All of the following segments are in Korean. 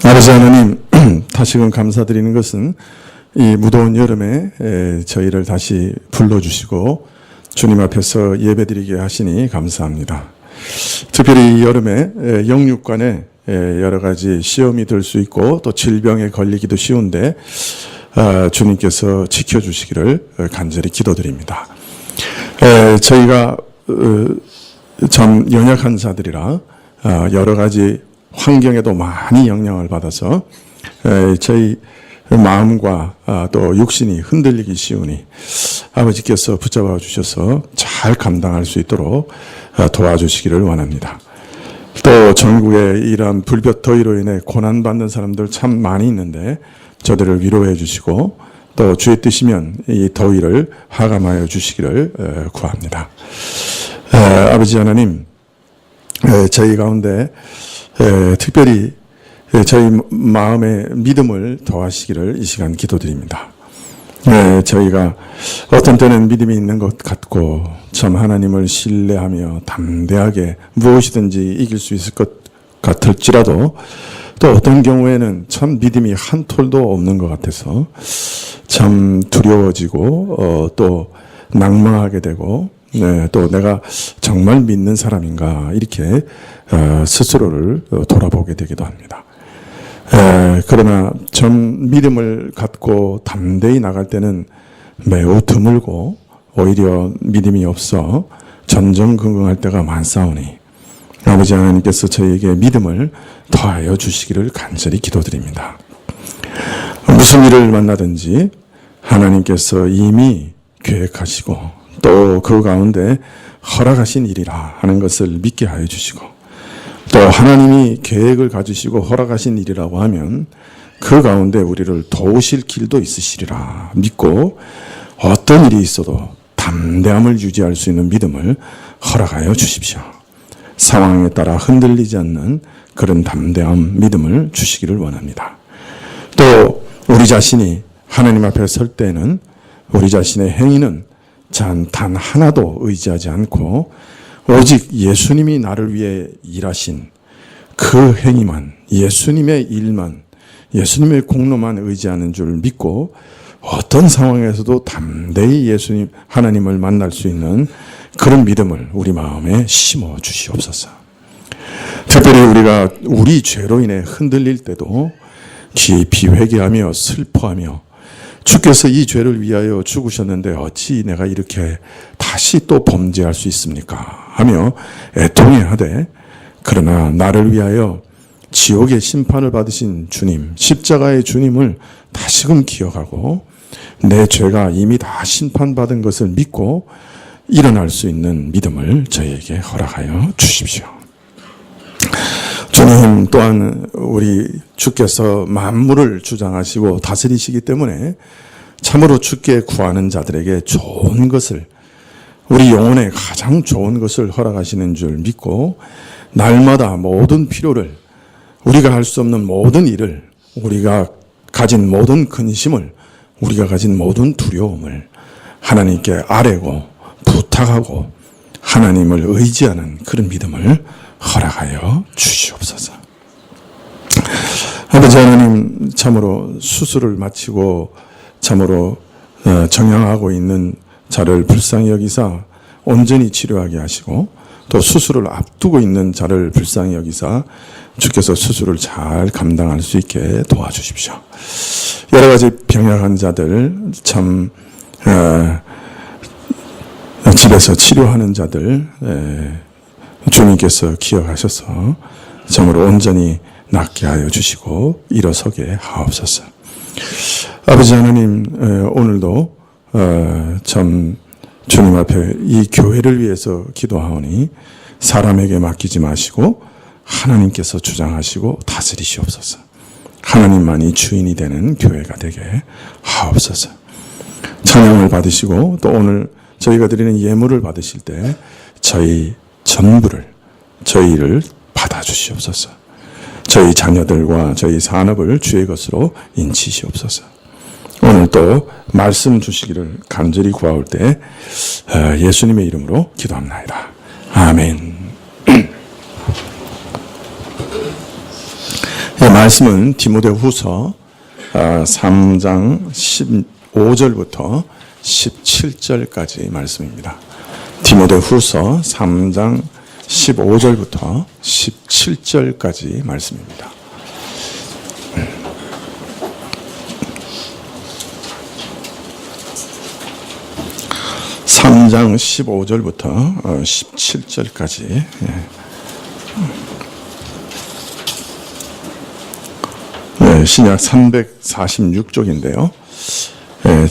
아버지 하나님, 다시금 감사드리는 것은 이 무더운 여름에 저희를 다시 불러주시고 주님 앞에서 예배드리게 하시니 감사합니다. 특별히 이 여름에 영육간에 여러 가지 시험이 들 수 있고 또 질병에 걸리기도 쉬운데 주님께서 지켜주시기를 간절히 기도드립니다. 저희가 참 연약한 자들이라 여러 가지 환경에도 많이 영향을 받아서 저희 마음과 또 육신이 흔들리기 쉬우니 아버지께서 붙잡아 주셔서 잘 감당할 수 있도록 도와주시기를 원합니다. 또 전국에 이러한 불볕 더위로 인해 고난받는 사람들 참 많이 있는데 저들을 위로해 주시고 또 주의 뜻이면 이 더위를 하감하여 주시기를 구합니다. 아버지 하나님, 저희 가운데 특별히 저희 마음의 믿음을 더하시기를 이 시간 기도드립니다. 저희가 어떤 때는 믿음이 있는 것 같고 참 하나님을 신뢰하며 담대하게 무엇이든지 이길 수 있을 것 같을지라도 또 어떤 경우에는 참 믿음이 한 톨도 없는 것 같아서 참 두려워지고 또 낭망하게 되고 또 내가 정말 믿는 사람인가 이렇게 스스로를 돌아보게 되기도 합니다. 그러나 전 믿음을 갖고 담대히 나갈 때는 매우 드물고 오히려 믿음이 없어 전전긍긍할 때가 많사오니 아버지 하나님께서 저희에게 믿음을 더하여 주시기를 간절히 기도드립니다. 무슨 일을 만나든지 하나님께서 이미 계획하시고 또 그 가운데 허락하신 일이라 하는 것을 믿게 하여 주시고 또 하나님이 계획을 가지시고 허락하신 일이라고 하면 그 가운데 우리를 도우실 길도 있으시리라 믿고 어떤 일이 있어도 담대함을 유지할 수 있는 믿음을 허락하여 주십시오. 상황에 따라 흔들리지 않는 그런 담대함 믿음을 주시기를 원합니다. 또 우리 자신이 하나님 앞에 설 때는 우리 자신의 행위는 단 하나도 의지하지 않고 오직 예수님이 나를 위해 일하신 그 행위만, 예수님의 일만, 예수님의 공로만 의지하는 줄 믿고 어떤 상황에서도 담대히 예수님, 하나님을 만날 수 있는 그런 믿음을 우리 마음에 심어 주시옵소서. 특별히 우리가 우리 죄로 인해 흔들릴 때도 깊이 회개하며 슬퍼하며 주께서 이 죄를 위하여 죽으셨는데 어찌 내가 이렇게 다시 또 범죄할 수 있습니까? 하며 애통해하되 그러나 나를 위하여 지옥의 심판을 받으신 주님, 십자가의 주님을 다시금 기억하고 내 죄가 이미 다 심판받은 것을 믿고 일어날 수 있는 믿음을 저희에게 허락하여 주십시오. 주님 또한 우리 주께서 만물을 주장하시고 다스리시기 때문에 참으로 주께 구하는 자들에게 좋은 것을 우리 영혼에 가장 좋은 것을 허락하시는 줄 믿고 날마다 모든 필요를 우리가 할 수 없는 모든 일을 우리가 가진 모든 근심을 우리가 가진 모든 두려움을 하나님께 아뢰고 부탁하고 하나님을 의지하는 그런 믿음을 허락하여 주시옵소서. 아버지 하나님, 참으로 수술을 마치고 참으로 정양하고 있는 자를 불쌍히 여기사 온전히 치료하게 하시고 또 수술을 앞두고 있는 자를 불쌍히 여기사 주께서 수술을 잘 감당할 수 있게 도와주십시오. 여러 가지 병약한 자들 참 집에서 치료하는 자들 주님께서 기억하셔서 참으로 온전히 낫게 하여 주시고 일어서게 하옵소서. 아버지 하나님, 오늘도 참 주님 앞에 이 교회를 위해서 기도하오니 사람에게 맡기지 마시고 하나님께서 주장하시고 다스리시옵소서. 하나님만이 주인이 되는 교회가 되게 하옵소서. 찬양을 받으시고 또 오늘 저희가 드리는 예물을 받으실 때 저희 전부를 저희를 받아주시옵소서. 저희 자녀들과 저희 산업을 주의 것으로 인치시옵소서. 오늘 또 말씀 주시기를 간절히 구하올 때 예수님의 이름으로 기도합나이다. 아멘. 말씀은 디모데후서 3장 15절부터 17절까지 말씀입니다. 디모데후서 3장 15절부터 17절까지 말씀입니다. (3장 15절부터 17절까지) 신약 346쪽인데요.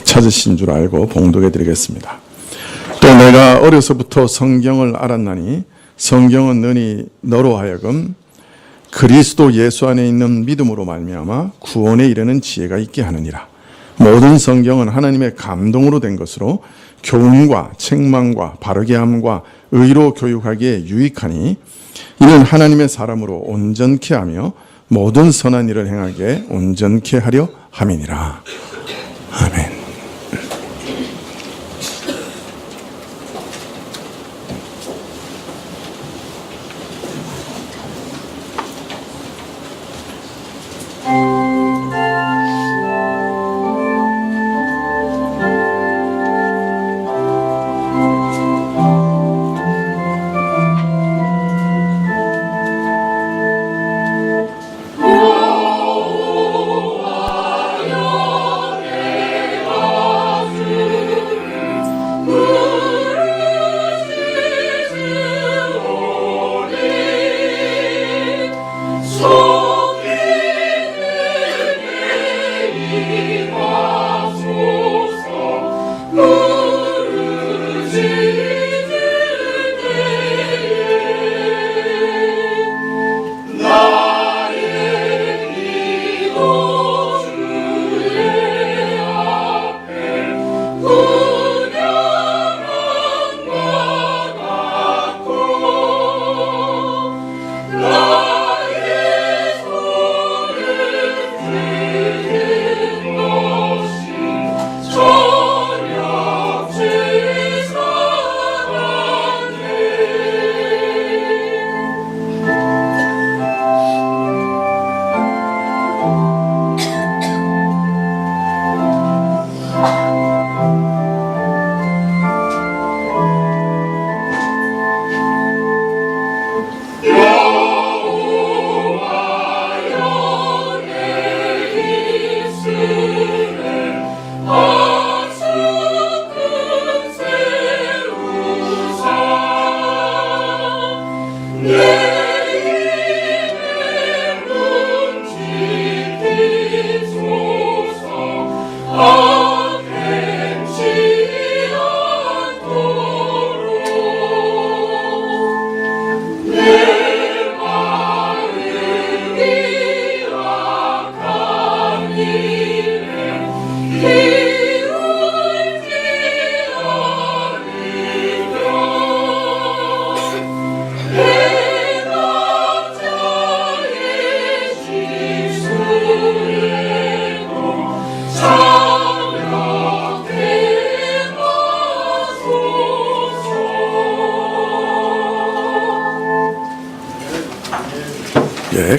찾으신 줄 알고 봉독해 드리겠습니다. 또 내가 어려서부터 성경을 알았나니 성경은 너니 너로 하여금 그리스도 예수 안에 있는 믿음으로 말미암아 구원에 이르는 지혜가 있게 하느니라. 모든 성경은 하나님의 감동으로 된 것으로 교훈과 책망과 바르게 함과 의로 교육하기에 유익하니 이는 하나님의 사람으로 온전케 하며 모든 선한 일을 행하게 온전케 하려 함이니라. 아멘.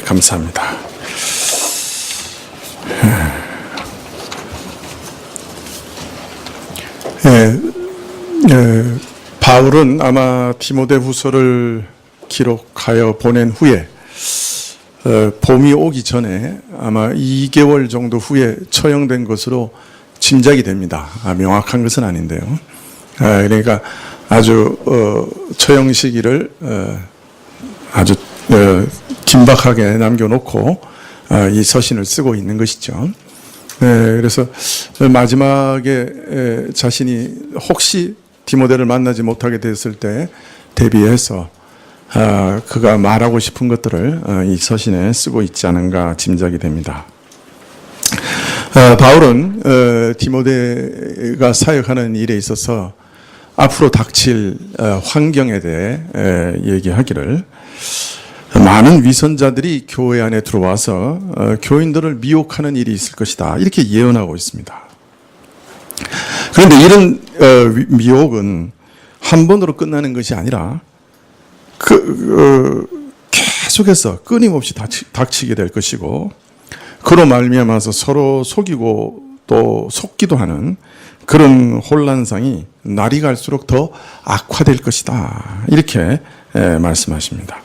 감사합니다. 바울은 아마 디모데후서를 기록하여 보낸 후에 봄이 오기 전에 아마 2개월 정도 후에 처형된 것으로 짐작이 됩니다. 명확한 것은 아닌데요. 그러니까 아주 처형 시기를 아주 긴박하게 남겨놓고 이 서신을 쓰고 있는 것이죠. 그래서 마지막에 자신이 혹시 디모데를 만나지 못하게 됐을 때 대비해서 그가 말하고 싶은 것들을 이 서신에 쓰고 있지 않은가 짐작이 됩니다. 바울은 디모데가 사역하는 일에 있어서 앞으로 닥칠 환경에 대해 얘기하기를 많은 위선자들이 교회 안에 들어와서 교인들을 미혹하는 일이 있을 것이다. 이렇게 예언하고 있습니다. 그런데 이런 미혹은 한 번으로 끝나는 것이 아니라 계속 계속해서 끊임없이 닥치게 될 것이고, 그로 말미암아서 서로 속이고 또 속기도 하는 그런 혼란상이 날이 갈수록 더 악화될 것이다. 이렇게 말씀하십니다.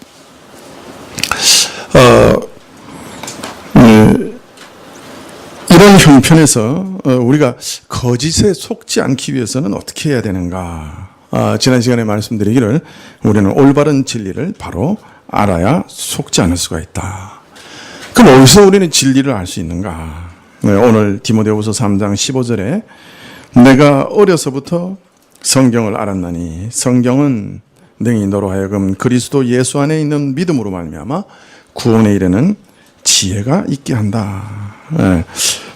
이런 형편에서 우리가 거짓에 속지 않기 위해서는 어떻게 해야 되는가? 지난 시간에 말씀드리기를 우리는 올바른 진리를 바로 알아야 속지 않을 수가 있다. 그럼 어디서 우리는 진리를 알 수 있는가? 오늘 디모데후서 3장 15절에 내가 어려서부터 성경을 알았나니 성경은 능히 너로 하여금 그리스도 예수 안에 있는 믿음으로 말미암아 구원에 이르는 지혜가 있게 한다.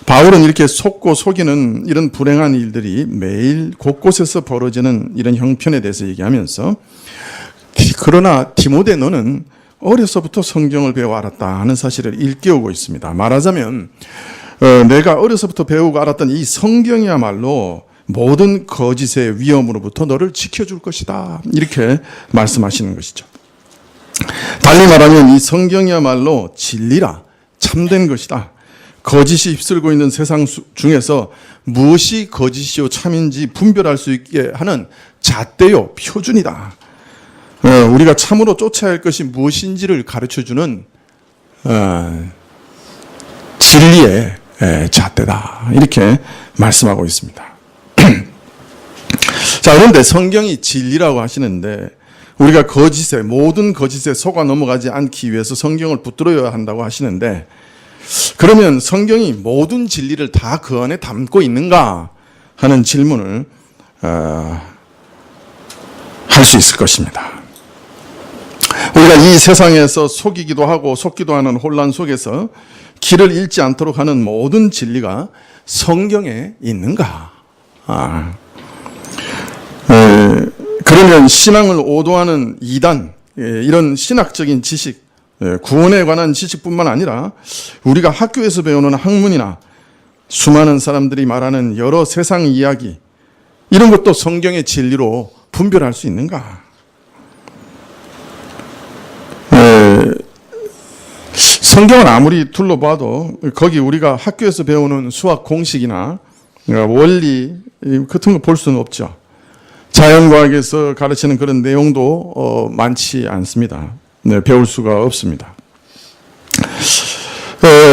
바울은 이렇게 속고 속이는 이런 불행한 일들이 매일 곳곳에서 벌어지는 이런 형편에 대해서 얘기하면서, 그러나 디모데 너는 어려서부터 성경을 배워 알았다 하는 사실을 일깨우고 있습니다. 말하자면 내가 어려서부터 배우고 알았던 이 성경이야말로 모든 거짓의 위험으로부터 너를 지켜줄 것이다. 이렇게 말씀하시는 것이죠. 달리 말하면 이 성경이야말로 진리라, 참된 것이다. 거짓이 휩쓸고 있는 세상 중에서 무엇이 거짓이요 참인지 분별할 수 있게 하는 잣대요 표준이다. 우리가 참으로 쫓아야 할 것이 무엇인지를 가르쳐주는 진리의 잣대다. 이렇게 말씀하고 있습니다. 자, 그런데 성경이 진리라고 하시는데 우리가 모든 거짓에 속아 넘어가지 않기 위해서 성경을 붙들어야 한다고 하시는데, 그러면 성경이 모든 진리를 다 그 안에 담고 있는가 하는 질문을 할 수 있을 것입니다. 우리가 이 세상에서 속이기도 하고 속기도 하는 혼란 속에서 길을 잃지 않도록 하는 모든 진리가 성경에 있는가? 그러면 신앙을 오도하는 이단, 이런 신학적인 지식, 구원에 관한 지식뿐만 아니라 우리가 학교에서 배우는 학문이나 수많은 사람들이 말하는 여러 세상 이야기, 이런 것도 성경의 진리로 분별할 수 있는가? 성경을 아무리 둘러봐도 거기 우리가 학교에서 배우는 수학 공식이나 원리 같은 거 볼 수는 없죠. 자연과학에서 가르치는 그런 내용도 많지 않습니다. 배울 수가 없습니다.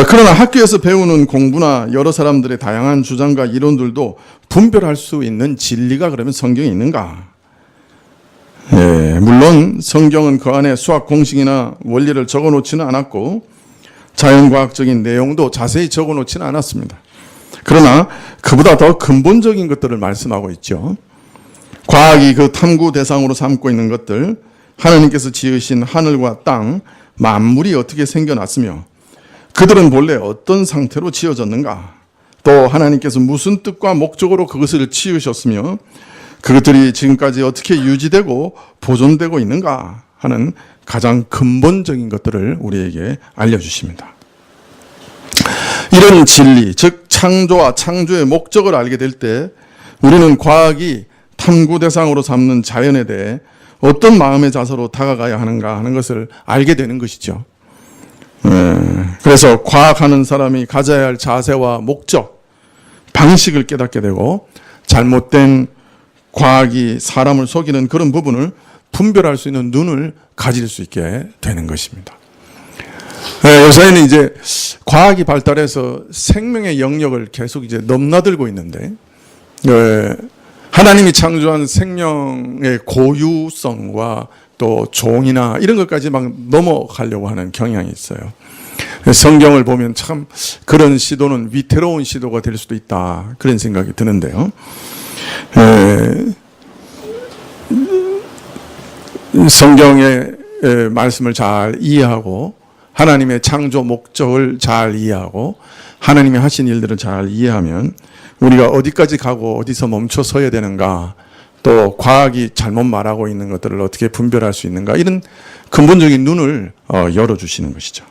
그러나 학교에서 배우는 공부나 여러 사람들의 다양한 주장과 이론들도 분별할 수 있는 진리가 그러면 성경에 있는가? 물론 성경은 그 안에 수학 공식이나 원리를 적어놓지는 않았고 자연과학적인 내용도 자세히 적어놓지는 않았습니다. 그러나 그보다 더 근본적인 것들을 말씀하고 있죠. 과학이 그 탐구 대상으로 삼고 있는 것들, 하나님께서 지으신 하늘과 땅, 만물이 어떻게 생겨났으며 그들은 본래 어떤 상태로 지어졌는가, 또 하나님께서 무슨 뜻과 목적으로 그것을 지으셨으며 그것들이 지금까지 어떻게 유지되고 보존되고 있는가 하는 가장 근본적인 것들을 우리에게 알려주십니다. 이런 진리, 즉 창조와 창조의 목적을 알게 될 때 우리는 과학이 탐구 대상으로 삼는 자연에 대해 어떤 마음의 자세로 다가가야 하는가 하는 것을 알게 되는 것이죠. 그래서 과학하는 사람이 가져야 할 자세와 목적, 방식을 깨닫게 되고 잘못된 과학이 사람을 속이는 그런 부분을 분별할 수 있는 눈을 가질 수 있게 되는 것입니다. 요새는 이제 과학이 발달해서 생명의 영역을 계속 이제 넘나들고 있는데, 하나님이 창조한 생명의 고유성과 또 종이나 이런 것까지 막 넘어가려고 하는 경향이 있어요. 성경을 보면 참 그런 시도는 위태로운 시도가 될 수도 있다, 그런 생각이 드는데요. 성경의 말씀을 잘 이해하고 하나님의 창조 목적을 잘 이해하고 하나님이 하신 일들을 잘 이해하면 우리가 어디까지 가고 어디서 멈춰 서야 되는가, 또 과학이 잘못 말하고 있는 것들을 어떻게 분별할 수 있는가, 이런 근본적인 눈을 열어주시는 것이죠.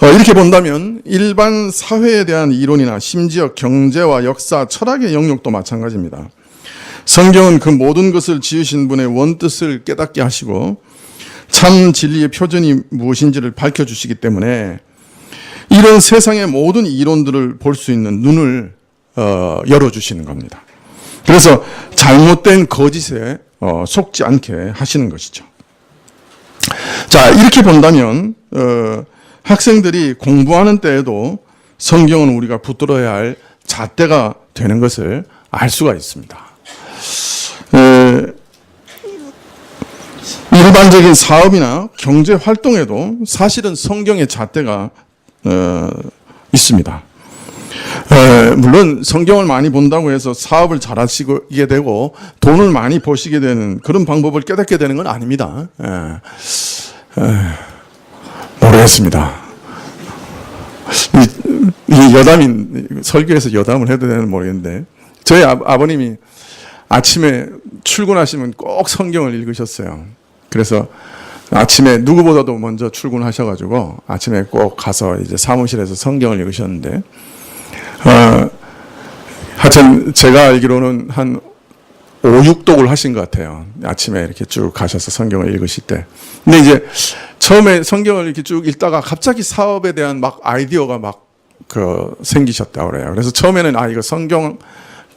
이렇게 본다면 일반 사회에 대한 이론이나 심지어 경제와 역사, 철학의 영역도 마찬가지입니다. 성경은 그 모든 것을 지으신 분의 원뜻을 깨닫게 하시고 참 진리의 표준이 무엇인지를 밝혀주시기 때문에 이런 세상의 모든 이론들을 볼 수 있는 눈을 열어주시는 겁니다. 그래서 잘못된 거짓에 속지 않게 하시는 것이죠. 자, 이렇게 본다면 학생들이 공부하는 때에도 성경은 우리가 붙들어야 할 잣대가 되는 것을 알 수가 있습니다. 일반적인 사업이나 경제 활동에도 사실은 성경의 잣대가 있습니다. 물론 성경을 많이 본다고 해서 사업을 잘 하시게 되고 돈을 많이 버시게 되는 그런 방법을 깨닫게 되는 건 아닙니다. 모르겠습니다. 이 여담인, 설교에서 여담을 해도 되는 모르겠는데, 저희 아버님이 아침에 출근하시면 꼭 성경을 읽으셨어요. 그래서 아침에 누구보다도 먼저 출근하셔가지고 아침에 꼭 가서 이제 사무실에서 성경을 읽으셨는데, 하여튼 제가 알기로는 한 5, 6독을 하신 것 같아요. 아침에 이렇게 쭉 가셔서 성경을 읽으실 때. 근데 이제 처음에 성경을 이렇게 쭉 읽다가 갑자기 사업에 대한 막 아이디어가 막 생기셨다고 그래요. 그래서 처음에는 이거 성경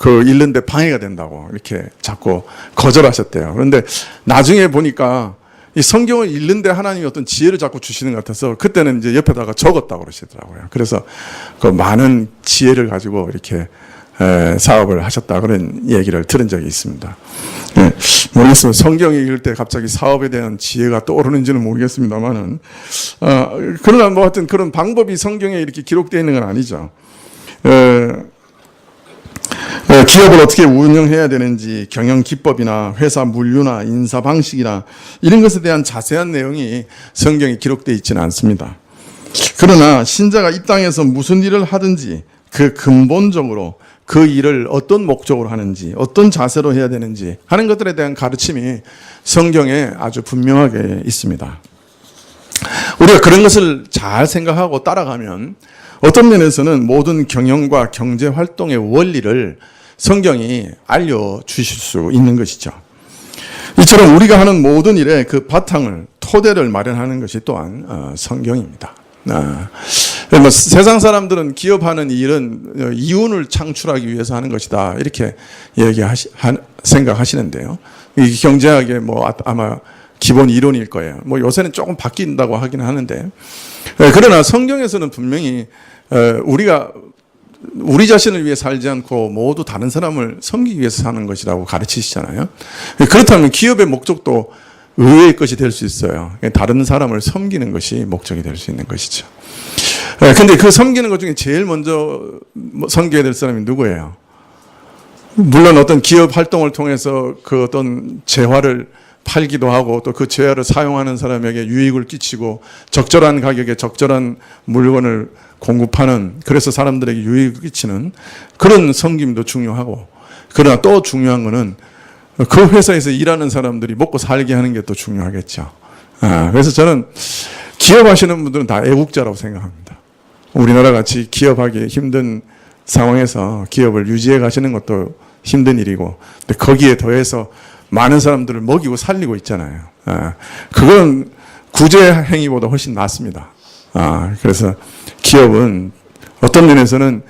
읽는데 방해가 된다고 이렇게 자꾸 거절하셨대요. 그런데 나중에 보니까 이 성경을 읽는데 하나님이 어떤 지혜를 자꾸 주시는 것 같아서 그때는 이제 옆에다가 적었다고 그러시더라고요. 그래서 그 많은 지혜를 가지고 이렇게 사업을 하셨다 그런 얘기를 들은 적이 있습니다. 모르겠어요. 성경 읽을 때 갑자기 사업에 대한 지혜가 떠오르는지는 모르겠습니다만은 그러나 뭐 하여튼 그런 방법이 성경에 이렇게 기록되어 있는 건 아니죠. 기업을 어떻게 운영해야 되는지 경영 기법이나 회사 물류나 인사 방식이나 이런 것에 대한 자세한 내용이 성경에 기록되어 있지는 않습니다. 그러나 신자가 이 땅에서 무슨 일을 하든지 그 근본적으로 그 일을 어떤 목적으로 하는지 어떤 자세로 해야 되는지 하는 것들에 대한 가르침이 성경에 아주 분명하게 있습니다. 우리가 그런 것을 잘 생각하고 따라가면 어떤 면에서는 모든 경영과 경제 활동의 원리를 성경이 알려주실 수 있는 것이죠. 이처럼 우리가 하는 모든 일에 그 바탕을, 토대를 마련하는 것이 또한 성경입니다. 뭐 세상 사람들은 기업하는 일은 이윤을 창출하기 위해서 하는 것이다 이렇게 생각하시는데요. 이 경제학의 뭐 아마 기본 이론일 거예요. 뭐 요새는 조금 바뀐다고 하긴 하는데, 그러나 성경에서는 분명히 우리가 우리 자신을 위해 살지 않고 모두 다른 사람을 섬기기 위해서 사는 것이라고 가르치시잖아요. 그렇다면 기업의 목적도 의외의 것이 될 수 있어요. 다른 사람을 섬기는 것이 목적이 될 수 있는 것이죠. 근데 그 섬기는 것 중에 제일 먼저 섬겨야 될 사람이 누구예요? 물론 어떤 기업 활동을 통해서 그 어떤 재화를 팔기도 하고 또 그 재화를 사용하는 사람에게 유익을 끼치고 적절한 가격에 적절한 물건을 공급하는, 그래서 사람들에게 유익을 끼치는 그런 섬김도 중요하고, 그러나 또 중요한 거는 그 회사에서 일하는 사람들이 먹고 살게 하는 게 또 중요하겠죠. 그래서 저는 기업하시는 분들은 다 애국자라고 생각합니다. 우리나라 같이 기업하기 힘든 상황에서 기업을 유지해 가시는 것도 힘든 일이고, 근데 거기에 더해서 많은 사람들을 먹이고 살리고 있잖아요. 그건 구제 행위보다 훨씬 낫습니다. 그래서 기업은 어떤 면에서는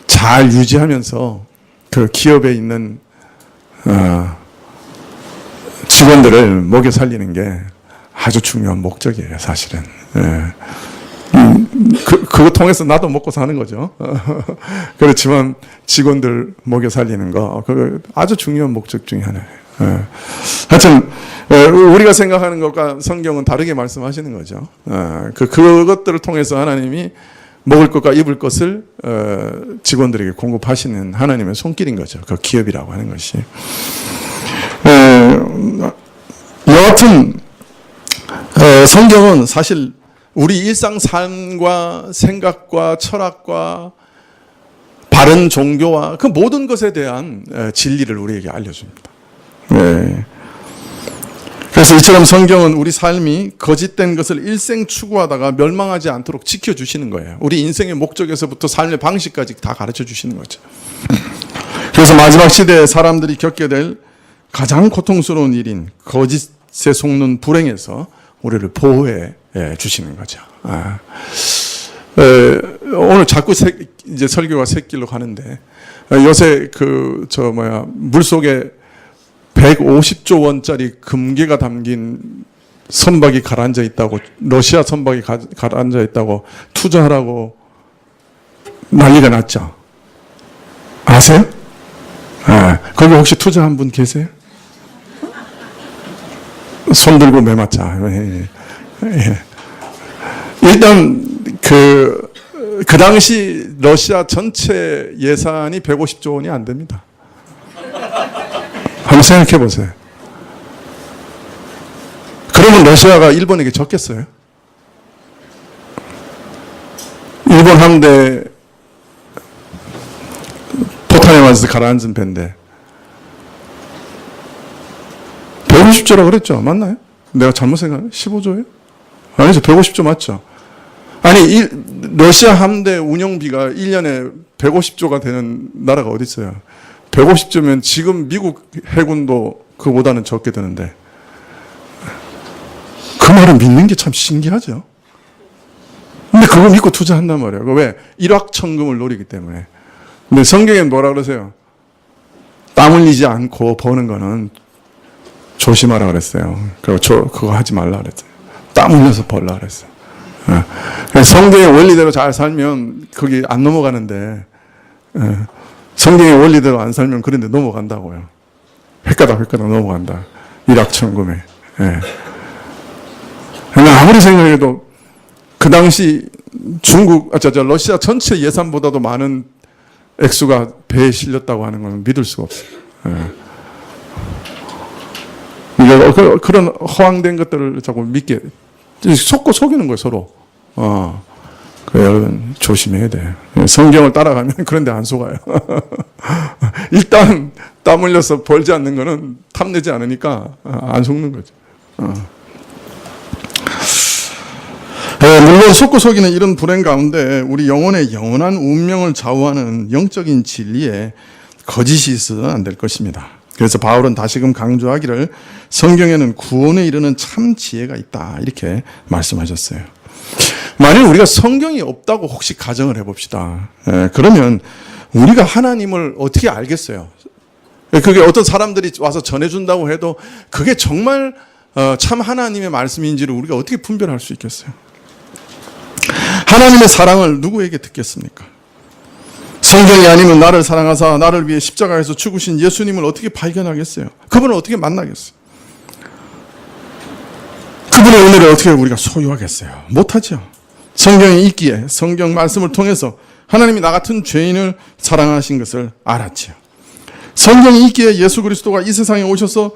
잘 유지하면서 그 기업에 있는 직원들을 먹여 살리는 게 아주 중요한 목적이에요, 사실은. 그거 통해서 나도 먹고 사는 거죠. 그렇지만 직원들 먹여 살리는 거, 그거 아주 중요한 목적 중에 하나예요. 하여튼 우리가 생각하는 것과 성경은 다르게 말씀하시는 거죠. 그것들을 통해서 하나님이 먹을 것과 입을 것을 직원들에게 공급하시는 하나님의 손길인 거죠. 그 기업이라고 하는 것이. 여하튼 성경은 사실 우리 일상 삶과 생각과 철학과 바른 종교와 그 모든 것에 대한 진리를 우리에게 알려줍니다. 그래서 이처럼 성경은 우리 삶이 거짓된 것을 일생 추구하다가 멸망하지 않도록 지켜주시는 거예요. 우리 인생의 목적에서부터 삶의 방식까지 다 가르쳐 주시는 거죠. 그래서 마지막 시대에 사람들이 겪게 될 가장 고통스러운 일인 거짓에 속는 불행에서 우리를 보호해 주시는 거죠. 오늘 자꾸 이제 설교가 새길로 가는데, 요새 물속에 150조 원짜리 금괴가 담긴 선박이 가라앉아 있다고, 러시아 선박이 가라앉아 있다고 투자하라고 난리가 났죠. 아세요? 거기 혹시 투자한 분 계세요? 손 들고 매맞자. 일단 그 당시 러시아 전체 예산이 150조 원이 안 됩니다. 한번 생각해 보세요. 그러면 러시아가 일본에게 졌겠어요? 일본 함대 포탄에 맞아서 가라앉은 배인데 150조라고 그랬죠? 맞나요? 내가 잘못 생각해? 15조예요? 아니죠. 150조 맞죠? 아니, 러시아 함대 운영비가 1년에 150조가 되는 나라가 어디 있어요? 150조면 지금 미국 해군도 그보다는 적게 드는데, 그 말을 믿는 게 참 신기하죠? 근데 그거 믿고 투자한단 말이에요. 왜? 일확천금을 노리기 때문에. 근데 성경에 뭐라 그러세요? 땀 흘리지 않고 버는 거는 조심하라 그랬어요. 그리고 그거 하지 말라 그랬어요. 땀 흘려서 벌라 그랬어요. 성경의 원리대로 잘 살면 거기 안 넘어가는데, 성경의 원리대로 안 살면 그런데 넘어간다고요. 획가닥 넘어간다. 일확천금에. 아무리 생각해도 그 당시 러시아 전체 예산보다도 많은 액수가 배에 실렸다고 하는 건 믿을 수가 없어요. 그런 허황된 것들을 자꾸 믿게, 속이는 거예요, 서로. 여러분, 조심해야 돼요. 성경을 따라가면 그런데 안 속아요. 일단, 땀 흘려서 벌지 않는 거는 탐내지 않으니까 안 속는 거죠. 물론 속고 속이는 이런 불행 가운데 우리 영혼의 영원한 운명을 좌우하는 영적인 진리에 거짓이 있어서는 안 될 것입니다. 그래서 바울은 다시금 강조하기를 성경에는 구원에 이르는 참 지혜가 있다, 이렇게 말씀하셨어요. 만일 우리가 성경이 없다고 혹시 가정을 해봅시다. 그러면 우리가 하나님을 어떻게 알겠어요? 그게 어떤 사람들이 와서 전해준다고 해도 그게 정말 참 하나님의 말씀인지를 우리가 어떻게 분별할 수 있겠어요? 하나님의 사랑을 누구에게 듣겠습니까? 성경이 아니면 나를 사랑하사 나를 위해 십자가에서 죽으신 예수님을 어떻게 발견하겠어요? 그분을 어떻게 만나겠어요? 그분의 은혜를 어떻게 우리가 소유하겠어요? 못하죠. 성경이 있기에 성경 말씀을 통해서 하나님이 나 같은 죄인을 사랑하신 것을 알았지요. 성경이 있기에 예수 그리스도가 이 세상에 오셔서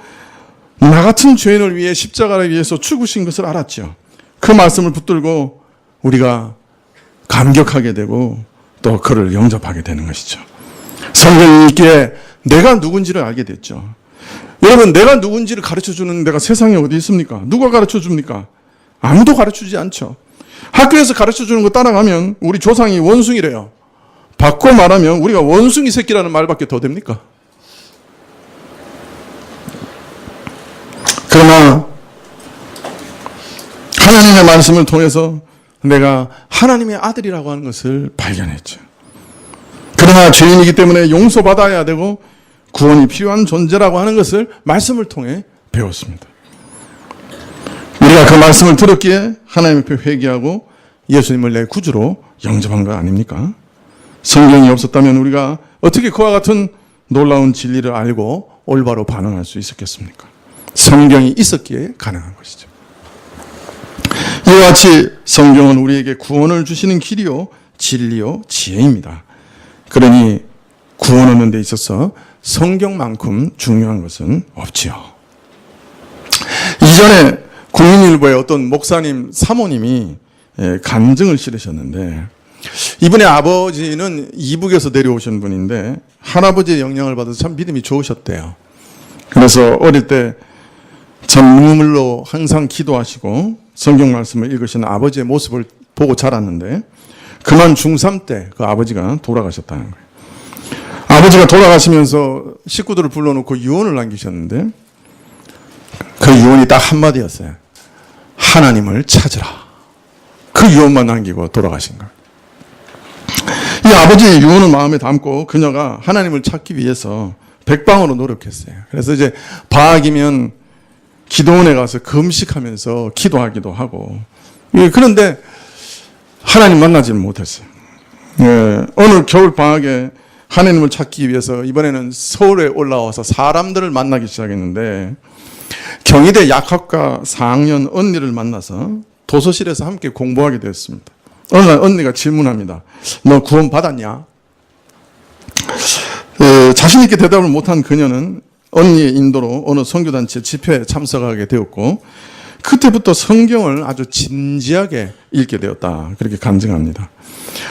나 같은 죄인을 위해 십자가를 위해서 죽으신 것을 알았죠. 그 말씀을 붙들고 우리가 감격하게 되고 또 그를 영접하게 되는 것이죠. 성경이 있기에 내가 누군지를 알게 됐죠. 여러분, 내가 누군지를 가르쳐주는 데가 세상에 어디 있습니까? 누가 가르쳐줍니까? 아무도 가르쳐주지 않죠. 학교에서 가르쳐주는 거 따라가면 우리 조상이 원숭이래요. 바꿔 말하면 우리가 원숭이 새끼라는 말밖에 더 됩니까? 그러나 하나님의 말씀을 통해서 내가 하나님의 아들이라고 하는 것을 발견했죠. 그러나 죄인이기 때문에 용서받아야 되고 구원이 필요한 존재라고 하는 것을 말씀을 통해 배웠습니다. 우리가 그 말씀을 들었기에 하나님 앞에 회개하고 예수님을 내 구주로 영접한 거 아닙니까? 성경이 없었다면 우리가 어떻게 그와 같은 놀라운 진리를 알고 올바로 반응할 수 있었겠습니까? 성경이 있었기에 가능한 것이죠. 이와 같이 성경은 우리에게 구원을 주시는 길이요, 진리요, 지혜입니다. 그러니 구원 얻는 데 있어서 성경만큼 중요한 것은 없지요. 이전에 국민일보의 어떤 목사님 사모님이 간증을 실으셨는데, 이분의 아버지는 이북에서 내려오신 분인데 할아버지의 영향을 받아서 참 믿음이 좋으셨대요. 그래서 어릴 때 전문물로 항상 기도하시고 성경 말씀을 읽으시는 아버지의 모습을 보고 자랐는데, 그만 중3 때 그 아버지가 돌아가셨다는 거예요. 아버지가 돌아가시면서 식구들을 불러놓고 유언을 남기셨는데, 그 유언이 딱 한마디였어요. 하나님을 찾으라. 그 유언만 남기고 돌아가신 거예요. 이 아버지의 유언을 마음에 담고 그녀가 하나님을 찾기 위해서 백방으로 노력했어요. 그래서 이제 방학이면 기도원에 가서 금식하면서 기도하기도 하고, 그런데 하나님 만나지는 못했어요. 오늘 겨울 방학에 하나님을 찾기 위해서 이번에는 서울에 올라와서 사람들을 만나기 시작했는데, 경희대 약학과 4학년 언니를 만나서 도서실에서 함께 공부하게 되었습니다. 어느 날 언니가 질문합니다. 너 구원 받았냐? 자신 있게 대답을 못한 그녀는 언니의 인도로 어느 선교단체 집회에 참석하게 되었고, 그때부터 성경을 아주 진지하게 읽게 되었다. 그렇게 간증합니다.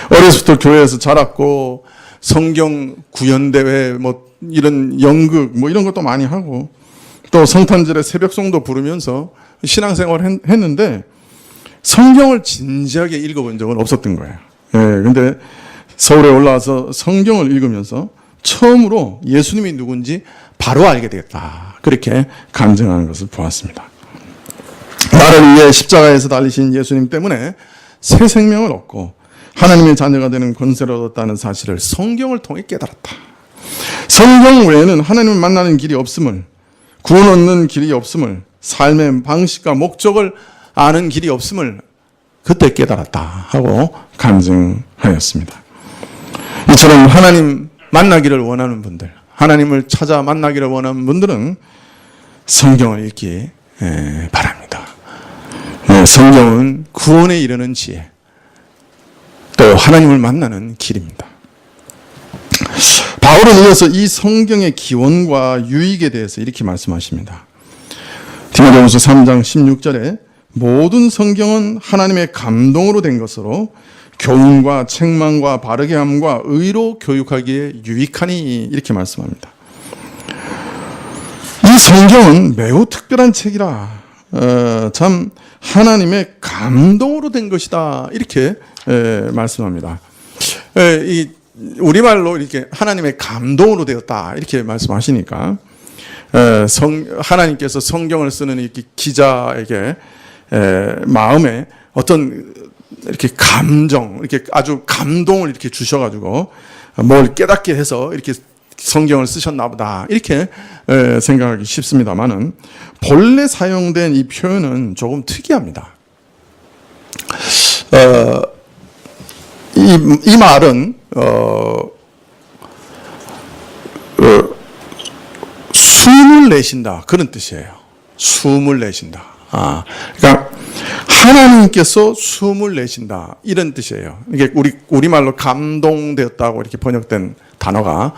어려서부터 교회에서 자랐고, 성경 구연대회, 이런 연극, 이런 것도 많이 하고, 또 성탄절에 새벽송도 부르면서 신앙생활을 했는데, 성경을 진지하게 읽어본 적은 없었던 거예요. 근데 서울에 올라와서 성경을 읽으면서 처음으로 예수님이 누군지 바로 알게 되었다. 그렇게 간증하는 것을 보았습니다. 나를 위해 십자가에서 달리신 예수님 때문에 새 생명을 얻고 하나님의 자녀가 되는 권세를 얻었다는 사실을 성경을 통해 깨달았다. 성경 외에는 하나님을 만나는 길이 없음을, 구원 얻는 길이 없음을, 삶의 방식과 목적을 아는 길이 없음을 그때 깨달았다 하고 간증하였습니다. 이처럼 하나님 만나기를 원하는 분들, 하나님을 찾아 만나기를 원하는 분들은 성경을 읽기 바랍니다. 성경은 구원에 이르는 지혜, 또 하나님을 만나는 길입니다. 바울은 이어서 이 성경의 기원과 유익에 대해서 이렇게 말씀하십니다. 디모데후서 3장 16절에 모든 성경은 하나님의 감동으로 된 것으로 교훈과 책망과 바르게 함과 의로 교육하기에 유익하니, 이렇게 말씀합니다. 이 성경은 매우 특별한 책이라, 참 하나님의 감동으로 된 것이다, 이렇게 말씀합니다. 이 우리말로 이렇게 하나님의 감동으로 되었다, 이렇게 말씀하시니까 하나님께서 성경을 쓰는 이렇게 기자에게 마음에 어떤 이렇게 감정, 이렇게 아주 감동을 이렇게 주셔가지고 뭘 깨닫게 해서 이렇게 성경을 쓰셨나 보다, 이렇게 생각하기 쉽습니다만은 본래 사용된 이 표현은 조금 특이합니다. 이 말은 숨을 내쉰다, 그런 뜻이에요. 숨을 내쉰다. 그러니까 하나님께서 숨을 내쉰다, 이런 뜻이에요. 이게 우리말로 감동되었다고 이렇게 번역된 단어가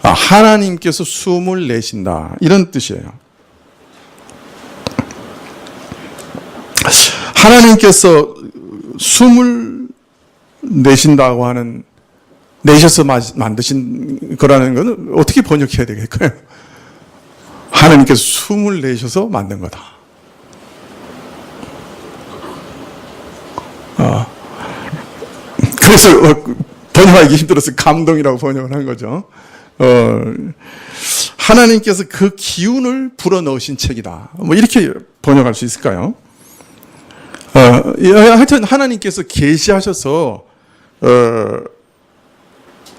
하나님께서 숨을 내쉰다, 이런 뜻이에요. 하나님께서 숨을 내쉰다고 하는, 내셔서 만드신 거라는 것은 어떻게 번역해야 되겠어요? 하나님께서 숨을 내셔서 만든 거다. 그래서 번역하기 힘들어서 감동이라고 번역을 한 거죠. 하나님께서 그 기운을 불어넣으신 책이다, 이렇게 번역할 수 있을까요? 하여튼 하나님께서 계시하셔서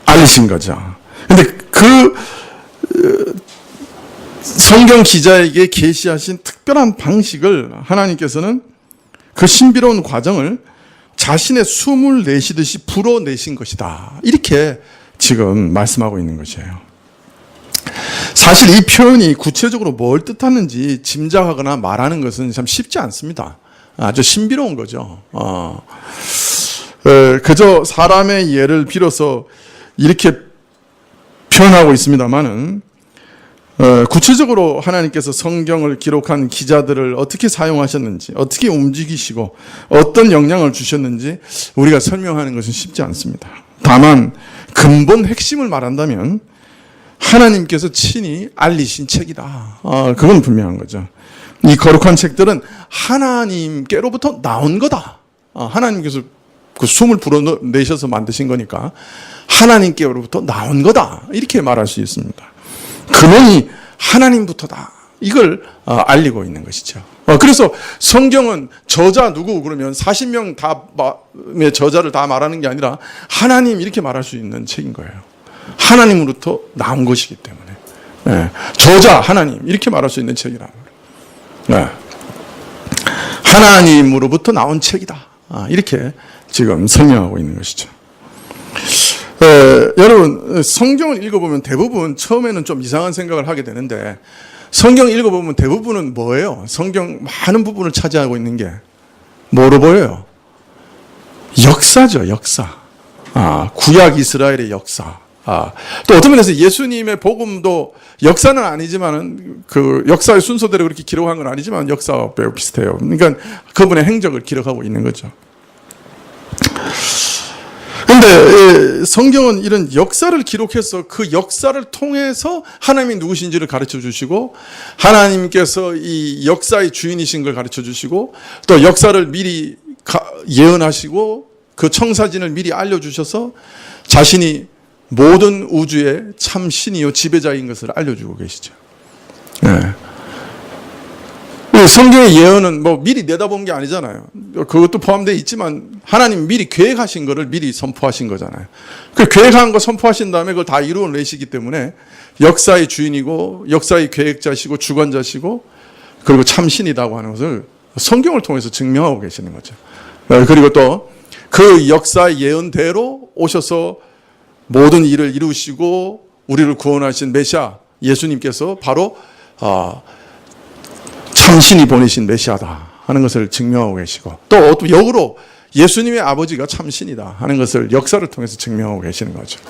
알리신 거죠. 근데 그 성경 기자에게 계시하신 특별한 방식을 하나님께서는 그 신비로운 과정을 자신의 숨을 내쉬듯이 불어내신 것이다, 이렇게 지금 말씀하고 있는 것이에요. 사실 이 표현이 구체적으로 뭘 뜻하는지 짐작하거나 말하는 것은 참 쉽지 않습니다. 아주 신비로운 거죠. 그저 사람의 예를 빌어서 이렇게 표현하고 있습니다만은, 구체적으로 하나님께서 성경을 기록한 기자들을 어떻게 사용하셨는지, 어떻게 움직이시고 어떤 영향을 주셨는지 우리가 설명하는 것은 쉽지 않습니다. 다만 근본 핵심을 말한다면 하나님께서 친히 알리신 책이다, 그건 분명한 거죠. 이 거룩한 책들은 하나님께로부터 나온 거다. 하나님께서 그 숨을 불어내셔서 만드신 거니까 하나님께로부터 나온 거다, 이렇게 말할 수 있습니다. 근원이 하나님부터다, 이걸 알리고 있는 것이죠. 그래서 성경은 저자 누구 그러면 40명 다의 저자를 다 말하는 게 아니라 하나님 이렇게 말할 수 있는 책인 거예요. 하나님으로부터 나온 것이기 때문에. 네. 저자 하나님 이렇게 말할 수 있는 책이라는 거예요. 네. 하나님으로부터 나온 책이다. 이렇게 지금 설명하고 있는 것이죠. 여러분 성경을 읽어보면 대부분 처음에는 좀 이상한 생각을 하게 되는데 성경 읽어보면 대부분은 뭐예요? 성경 많은 부분을 차지하고 있는 게 뭐로 보여요? 역사죠, 역사. 구약 이스라엘의 역사. 또 어떤 면에서 예수님의 복음도 역사는 아니지만은 그 역사의 순서대로 그렇게 기록한 건 아니지만 역사와 매우 비슷해요. 그러니까 그분의 행적을 기록하고 있는 거죠. 근데 성경은 이런 역사를 기록해서 그 역사를 통해서 하나님이 누구신지를 가르쳐 주시고 하나님께서 이 역사의 주인이신 걸 가르쳐 주시고 또 역사를 미리 예언하시고 그 청사진을 미리 알려주셔서 자신이 모든 우주의 참 신이요 지배자인 것을 알려주고 계시죠. 네. 성경의 예언은 뭐 미리 내다본 게 아니잖아요. 그것도 포함되어 있지만 하나님 미리 계획하신 거를 미리 선포하신 거잖아요. 그 계획한 거 선포하신 다음에 그걸 다 이루어내시기 때문에 역사의 주인이고 역사의 계획자시고 주관자시고 그리고 참 신이라고 하는 것을 성경을 통해서 증명하고 계시는 거죠. 그리고 또 그 역사의 예언대로 오셔서 모든 일을 이루시고 우리를 구원하신 메시아 예수님께서 바로 참신이 보내신 메시아다 하는 것을 증명하고 계시고 또 역으로 예수님의 아버지가 참신이다 하는 것을 역사를 통해서 증명하고 계시는 거죠.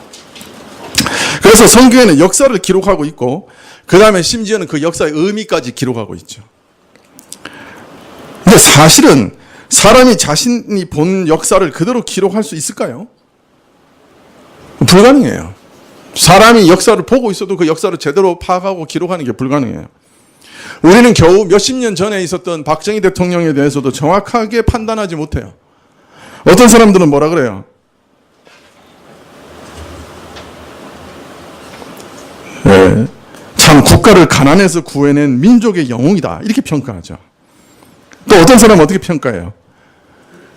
그래서 성경에는 역사를 기록하고 있고 그 다음에 심지어는 그 역사의 의미까지 기록하고 있죠. 근데 사실은 사람이 자신이 본 역사를 그대로 기록할 수 있을까요? 불가능해요. 사람이 역사를 보고 있어도 그 역사를 제대로 파악하고 기록하는 게 불가능해요. 우리는 겨우 몇십 년 전에 있었던 박정희 대통령에 대해서도 정확하게 판단하지 못해요. 어떤 사람들은 뭐라 그래요? 네, 참 국가를 가난해서 구해낸 민족의 영웅이다 이렇게 평가하죠. 또 어떤 사람은 어떻게 평가해요?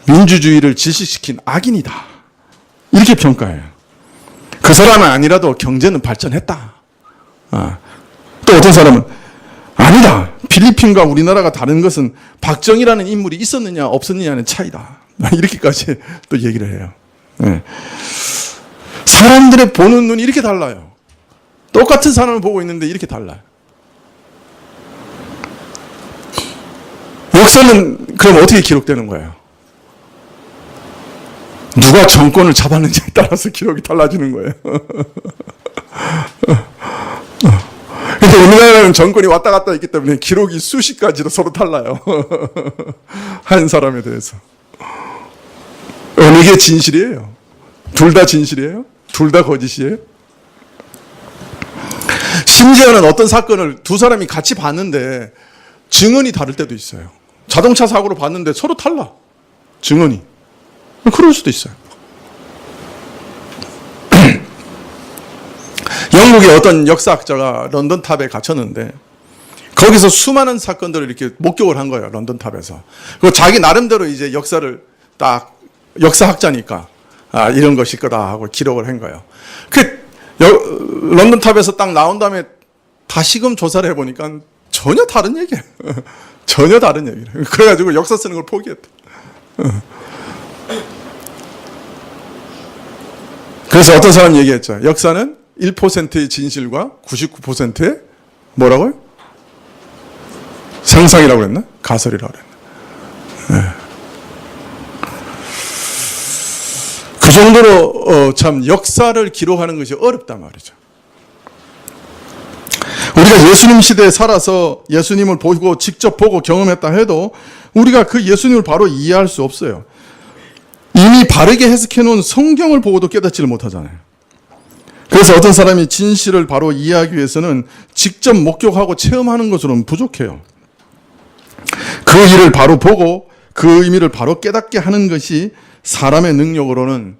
민주주의를 질식시킨 악인이다 이렇게 평가해요. 그 사람은 아니라도 경제는 발전했다. 또 어떤 사람은 아니다. 필리핀과 우리나라가 다른 것은 박정희라는 인물이 있었느냐 없었느냐는 차이다. 이렇게까지 또 얘기를 해요. 네. 사람들의 보는 눈이 이렇게 달라요. 똑같은 사람을 보고 있는데 이렇게 달라요. 역사는 그럼 어떻게 기록되는 거예요? 누가 정권을 잡았는지에 따라서 기록이 달라지는 거예요. 근데 우리나라는 정권이 왔다 갔다 있기 때문에 기록이 수십 가지로 서로 달라요. 한 사람에 대해서. 어느 게 진실이에요? 둘 다 진실이에요? 둘 다 거짓이에요? 심지어는 어떤 사건을 두 사람이 같이 봤는데 증언이 다를 때도 있어요. 자동차 사고로 봤는데 서로 달라. 증언이. 그럴 수도 있어요. 영국의 어떤 역사학자가 런던탑에 갇혔는데 거기서 수많은 사건들을 이렇게 목격을 한 거예요. 런던탑에서. 그리고 자기 나름대로 이제 역사를 딱 역사학자니까 이런 것일 거다 하고 기록을 한 거예요. 런던탑에서 딱 나온 다음에 다시금 조사를 해보니까 전혀 다른 얘기예요. 전혀 다른 얘기예요. 그래가지고 역사 쓰는 걸 포기했다. 그래서 어떤 사람이 얘기했죠. 역사는 1%의 진실과 99%의 뭐라고요? 상상이라고 그랬나? 가설이라고 그랬나? 네. 그 정도로 참 역사를 기록하는 것이 어렵단 말이죠. 우리가 예수님 시대에 살아서 예수님을 보고 직접 보고 경험했다 해도 우리가 그 예수님을 바로 이해할 수 없어요. 이미 바르게 해석해 놓은 성경을 보고도 깨닫지를 못하잖아요. 그래서 어떤 사람이 진실을 바로 이해하기 위해서는 직접 목격하고 체험하는 것으로는 부족해요. 그 일을 바로 보고 그 의미를 바로 깨닫게 하는 것이 사람의 능력으로는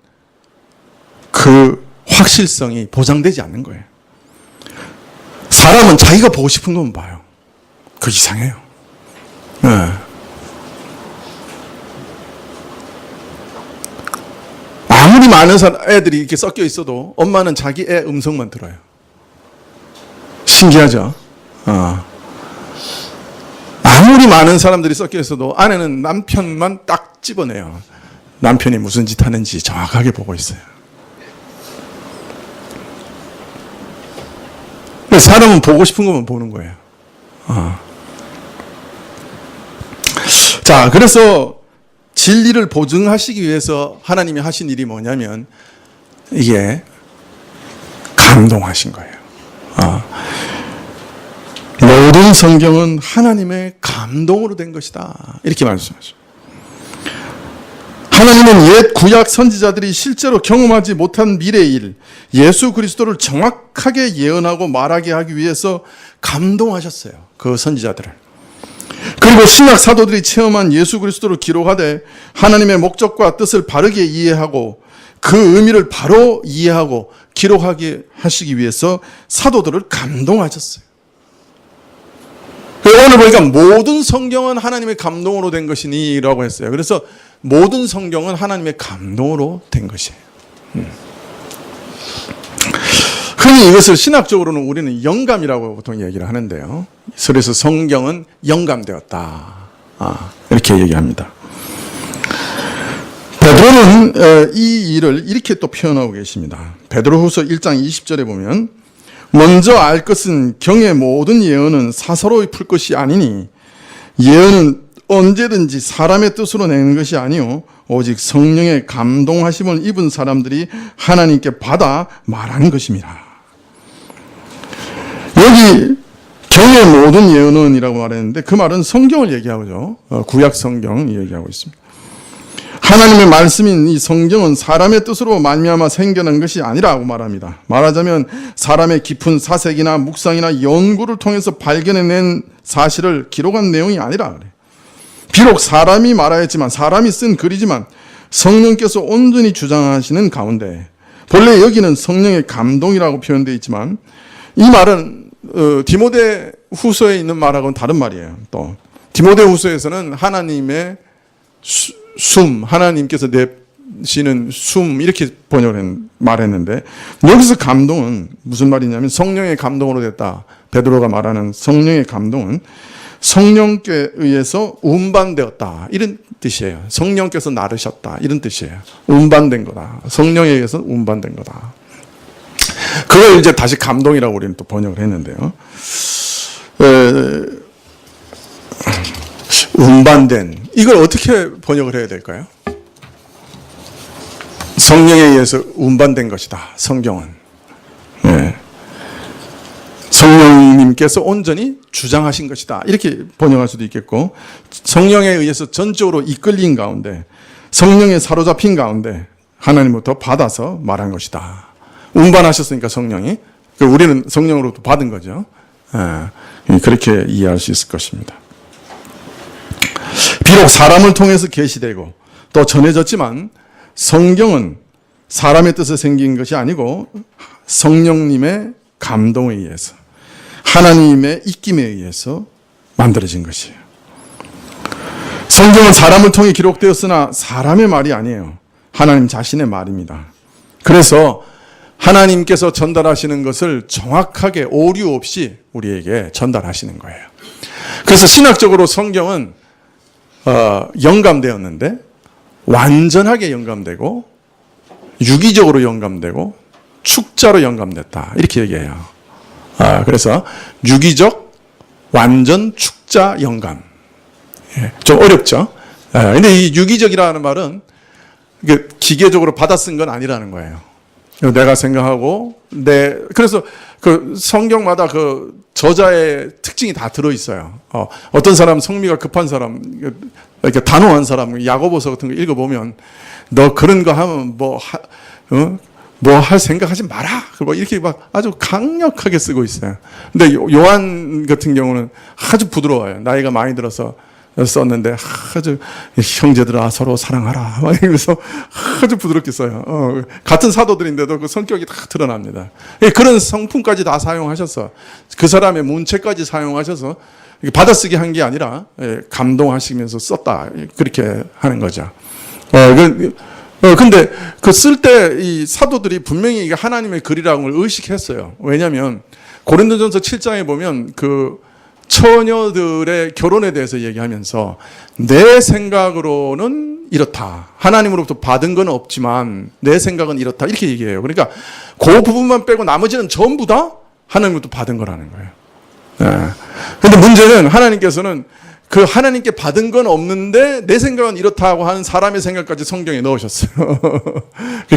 그 확실성이 보장되지 않는 거예요. 사람은 자기가 보고 싶은 것만 봐요. 그 이상해요. 네. 아무리 많은 애들이 이렇게 섞여 있어도 엄마는 자기 애 음성만 들어요. 신기하죠? 아무리 많은 사람들이 섞여 있어도 아내는 남편만 딱 집어내요. 남편이 무슨 짓 하는지 정확하게 보고 있어요. 사람은 보고 싶은 것만 보는 거예요. 자, 그래서 진리를 보증하시기 위해서 하나님이 하신 일이 뭐냐면 이게 감동하신 거예요. 모든 성경은 하나님의 감동으로 된 것이다. 이렇게 말씀하죠. 하나님은 옛 구약 선지자들이 실제로 경험하지 못한 미래의 일, 예수 그리스도를 정확하게 예언하고 말하게 하기 위해서 감동하셨어요. 그 선지자들을. 그리고 신약 사도들이 체험한 예수 그리스도를 기록하되 하나님의 목적과 뜻을 바르게 이해하고 그 의미를 바로 이해하고 기록하게 하시기 위해서 사도들을 감동하셨어요. 오늘 보니까 모든 성경은 하나님의 감동으로 된 것이니라고 했어요. 그래서 모든 성경은 하나님의 감동으로 된 것이에요. 흔히 이것을 신학적으로는 우리는 영감이라고 보통 얘기를 하는데요. 그래서 성경은 영감되었다. 이렇게 얘기합니다. 베드로는 이 일을 이렇게 또 표현하고 계십니다. 베드로후서 1장 20절에 보면 먼저 알 것은 경의 모든 예언은 사서로 풀 것이 아니니 예언은 언제든지 사람의 뜻으로 내는 것이 아니요 오직 성령의 감동하심을 입은 사람들이 하나님께 받아 말하는 것입니다. 여기 경의 모든 예언은 이라고 말했는데 그 말은 성경을 얘기하죠. 구약 성경 얘기하고 있습니다. 하나님의 말씀인 이 성경은 사람의 뜻으로 말미암아 생겨난 것이 아니라고 말합니다. 말하자면 사람의 깊은 사색이나 묵상이나 연구를 통해서 발견해낸 사실을 기록한 내용이 아니라 그래요. 비록 사람이 말하였지만 사람이 쓴 글이지만 성령께서 온전히 주장하시는 가운데 본래 여기는 성령의 감동이라고 표현되어 있지만 이 말은 디모데 후서에 있는 말하고는 다른 말이에요. 또 디모데 후서에서는 하나님의 숨, 하나님께서 내시는 숨 이렇게 번역을 말했는데 여기서 감동은 무슨 말이냐면 성령의 감동으로 됐다. 베드로가 말하는 성령의 감동은 성령께 의해서 운반되었다. 이런 뜻이에요. 성령께서 나르셨다. 이런 뜻이에요. 운반된 거다. 성령에 의해서 운반된 거다. 그걸 이제 다시 감동이라고 우리는 또 번역을 했는데요. 운반된 이걸 어떻게 번역을 해야 될까요? 성령에 의해서 운반된 것이다. 성경은. 네. 성령님께서 온전히 주장하신 것이다. 이렇게 번역할 수도 있겠고 성령에 의해서 전적으로 이끌린 가운데 성령에 사로잡힌 가운데 하나님부터 받아서 말한 것이다. 운반하셨으니까 성령이 우리는 성령으로부터 받은 거죠. 그렇게 이해할 수 있을 것입니다. 비록 사람을 통해서 계시되고 또 전해졌지만 성경은 사람의 뜻에 생긴 것이 아니고 성령님의 감동에 의해서 하나님의 입김에 의해서 만들어진 것이에요. 성경은 사람을 통해 기록되었으나 사람의 말이 아니에요. 하나님 자신의 말입니다. 그래서 하나님께서 전달하시는 것을 정확하게 오류 없이 우리에게 전달하시는 거예요. 그래서 신학적으로 성경은 영감되었는데 완전하게 영감되고 유기적으로 영감되고 축자로 영감됐다. 이렇게 얘기해요. 그래서 유기적, 완전, 축자, 영감. 좀 어렵죠? 근데 이 유기적이라는 말은 기계적으로 받아 쓴 건 아니라는 거예요. 내가 생각하고, 그래서 그 성경마다 그 저자의 특징이 다 들어있어요. 어떤 사람 성미가 급한 사람, 이렇게 단호한 사람, 야고보서 같은 거 읽어보면, 너 그런 거 하면 뭐 할 생각하지 마라. 뭐 이렇게 막 아주 강력하게 쓰고 있어요. 근데 요한 같은 경우는 아주 부드러워요. 나이가 많이 들어서 썼는데 아주 형제들아 서로 사랑하라 막 이러면서 아주 부드럽게 써요. 같은 사도들인데도 그 성격이 다 드러납니다. 그런 성품까지 다 사용하셔서 그 사람의 문체까지 사용하셔서 받아쓰기 한 게 아니라 감동하시면서 썼다. 그렇게 하는 거죠. 근데 그 쓸 때 이 사도들이 분명히 이게 하나님의 글이라는 걸 의식했어요. 왜냐하면 고린도전서 7장에 보면 그 처녀들의 결혼에 대해서 얘기하면서 내 생각으로는 이렇다. 하나님으로부터 받은 건 없지만 내 생각은 이렇다. 이렇게 얘기해요. 그러니까 그 부분만 빼고 나머지는 전부 다 하나님으로부터 받은 거라는 거예요. 그런데 문제는 하나님께서는 그 하나님께 받은 건 없는데 내 생각은 이렇다고 하는 사람의 생각까지 성경에 넣으셨어요.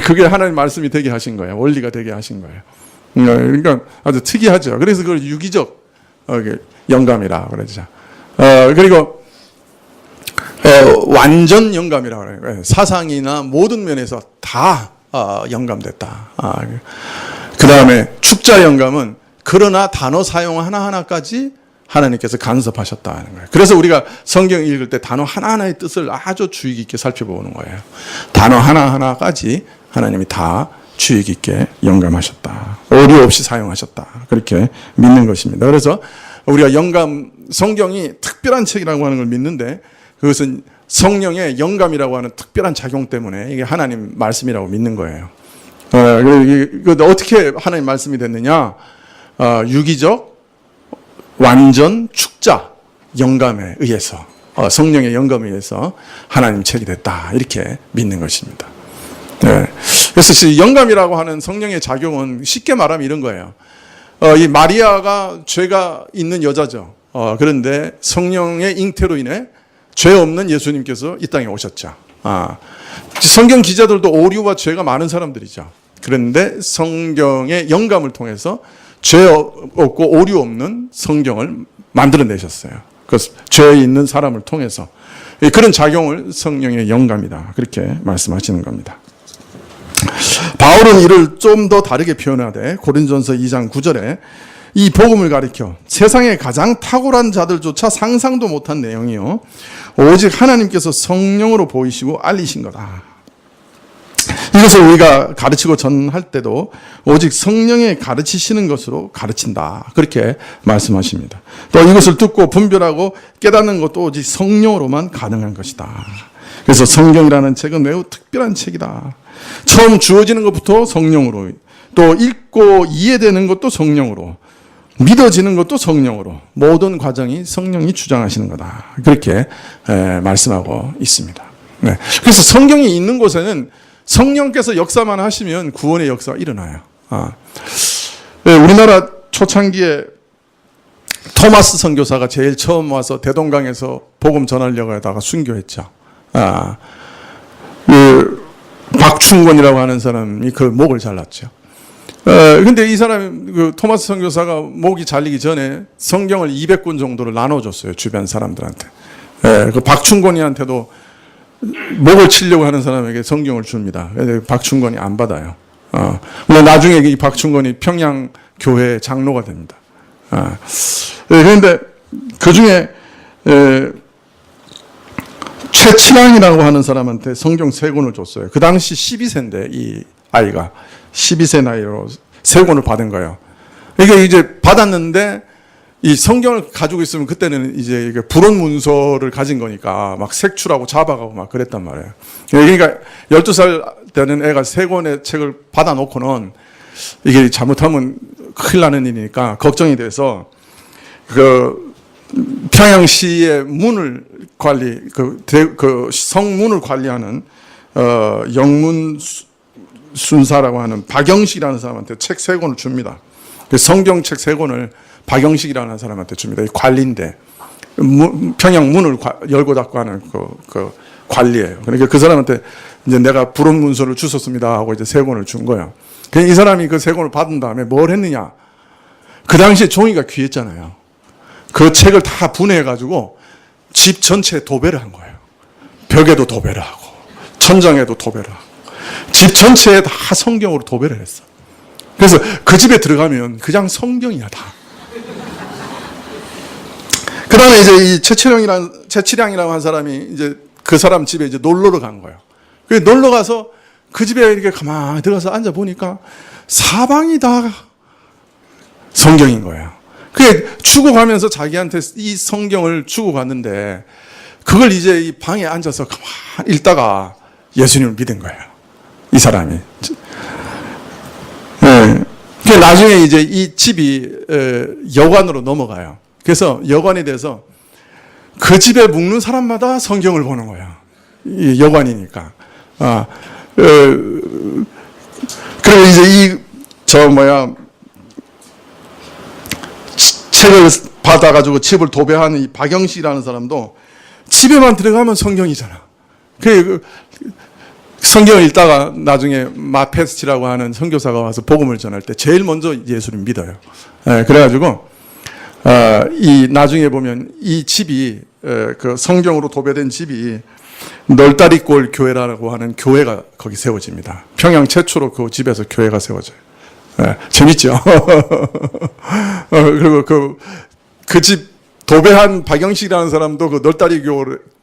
그게 하나님 말씀이 되게 하신 거예요. 원리가 되게 하신 거예요. 그러니까 아주 특이하죠. 그래서 그걸 유기적 영감이라 그러죠. 그리고 완전 영감이라고 그래요. 사상이나 모든 면에서 다 영감됐다. 그 다음에 축자 영감은 그러나 단어 사용 하나하나까지 하나님께서 간섭하셨다는 거예요. 그래서 우리가 성경 읽을 때 단어 하나하나의 뜻을 아주 주의 깊게 살펴보는 거예요. 단어 하나하나까지 하나님이 다 주의 깊게 영감하셨다. 오류 없이 사용하셨다. 그렇게 믿는 것입니다. 그래서 우리가 성경이 특별한 책이라고 하는 걸 믿는데 그것은 성령의 영감이라고 하는 특별한 작용 때문에 이게 하나님 말씀이라고 믿는 거예요. 어떻게 하나님 말씀이 됐느냐? 유기적, 완전, 축자, 영감에 의해서, 성령의 영감에 의해서 하나님 책이 됐다. 이렇게 믿는 것입니다. 그래서 영감이라고 하는 성령의 작용은 쉽게 말하면 이런 거예요. 이 마리아가 죄가 있는 여자죠. 그런데 성령의 잉태로 인해 죄 없는 예수님께서 이 땅에 오셨죠. 성경 기자들도 오류와 죄가 많은 사람들이죠. 그런데 성경의 영감을 통해서 죄 없고 오류 없는 성경을 만들어내셨어요. 그 죄 있는 사람을 통해서 그런 작용을 성령의 영감이다. 그렇게 말씀하시는 겁니다. 바울은 이를 좀 더 다르게 표현하되 고린도전서 2장 9절에 이 복음을 가리켜 세상의 가장 탁월한 자들조차 상상도 못한 내용이요 오직 하나님께서 성령으로 보이시고 알리신 거다. 이것을 우리가 가르치고 전할 때도 오직 성령의 가르치시는 것으로 가르친다. 그렇게 말씀하십니다. 또 이것을 듣고 분별하고 깨닫는 것도 오직 성령으로만 가능한 것이다. 그래서 성경이라는 책은 매우 특별한 책이다. 처음 주어지는 것부터 성령으로, 또 읽고 이해되는 것도 성령으로, 믿어지는 것도 성령으로, 모든 과정이 성령이 주장하시는 거다. 그렇게 말씀하고 있습니다. 그래서 성경이 있는 곳에는 성령께서 역사만 하시면 구원의 역사가 일어나요. 우리나라 초창기에 토마스 선교사가 제일 처음 와서 대동강에서 복음 전하려고 하다가 순교했죠. 박충권이라고 하는 사람이 그 목을 잘랐죠. 근데 이 사람이, 토마스 선교사가 목이 잘리기 전에 성경을 200권 정도를 나눠줬어요. 주변 사람들한테. 그 박충권이한테도 목을 치려고 하는 사람에게 성경을 줍니다. 박충권이 안 받아요. 물론 나중에 이 박충권이 평양 교회 장로가 됩니다. 그런데 그 중에, 최칠왕이라고 하는 사람한테 성경 3권을 줬어요. 그 당시 12세인데 이 아이가 12세 나이로 3권을 받은 거예요. 이게 이제 받았는데 이 성경을 가지고 있으면 그때는 이제 이게 불온 문서를 가진 거니까 막 색출하고 잡아가고 막 그랬단 말이에요. 그러니까 12살 되는 애가 3권의 책을 받아놓고는 이게 잘못하면 큰일 나는 일이니까 걱정이 돼서 그 평양시의 문을 관리, 그 성문을 관리하는, 영문 순사라고 하는 박영식이라는 사람한테 책 3권을 줍니다. 그 성경책 3권을 박영식이라는 사람한테 줍니다. 이 관리인데, 평양 문을 열고 닫고 하는 그 관리예요. 그러니까 그 사람한테 이제 내가 불온 문서를 주셨습니다 하고 이제 3권을 준 거예요. 이 사람이 그 3권을 받은 다음에 뭘 했느냐. 그 당시에 종이가 귀했잖아요. 그 책을 다 분해해가지고 집 전체에 도배를 한 거예요. 벽에도 도배를 하고, 천장에도 도배를 하고, 집 전체에 다 성경으로 도배를 했어. 그래서 그 집에 들어가면 그냥 성경이야, 다. 그 다음에 이제 이 최칠량이라고 한 사람이 이제 그 사람 집에 이제 놀러를 간 거예요. 놀러 가서 그 집에 이렇게 가만히 들어가서 앉아 보니까 사방이 다 성경인 거예요. 그게 주고 가면서 자기한테 이 성경을 주고 갔는데 그걸 이제 이 방에 앉아서 가만히 읽다가 예수님을 믿은 거예요. 이 사람이. 네. 나중에 이제 이 집이 여관으로 넘어가요. 그래서 여관이 돼서 그 집에 묵는 사람마다 성경을 보는 거예요. 이 여관이니까. 그리고 이제 책을 받아가지고 집을 도배하는 이 박영식이라는 사람도 집에만 들어가면 성경이잖아. 그 성경을 읽다가 나중에 마페스치라고 하는 선교사가 와서 복음을 전할 때 제일 먼저 예수를 믿어요. 그래가지고 이 나중에 보면 이 집이 그 성경으로 도배된 집이 널다리골 교회라고 하는 교회가 거기 세워집니다. 평양 최초로 그 집에서 교회가 세워져요. 재밌죠? 그리고 그 집 도배한 박영식이라는 사람도 그 널다리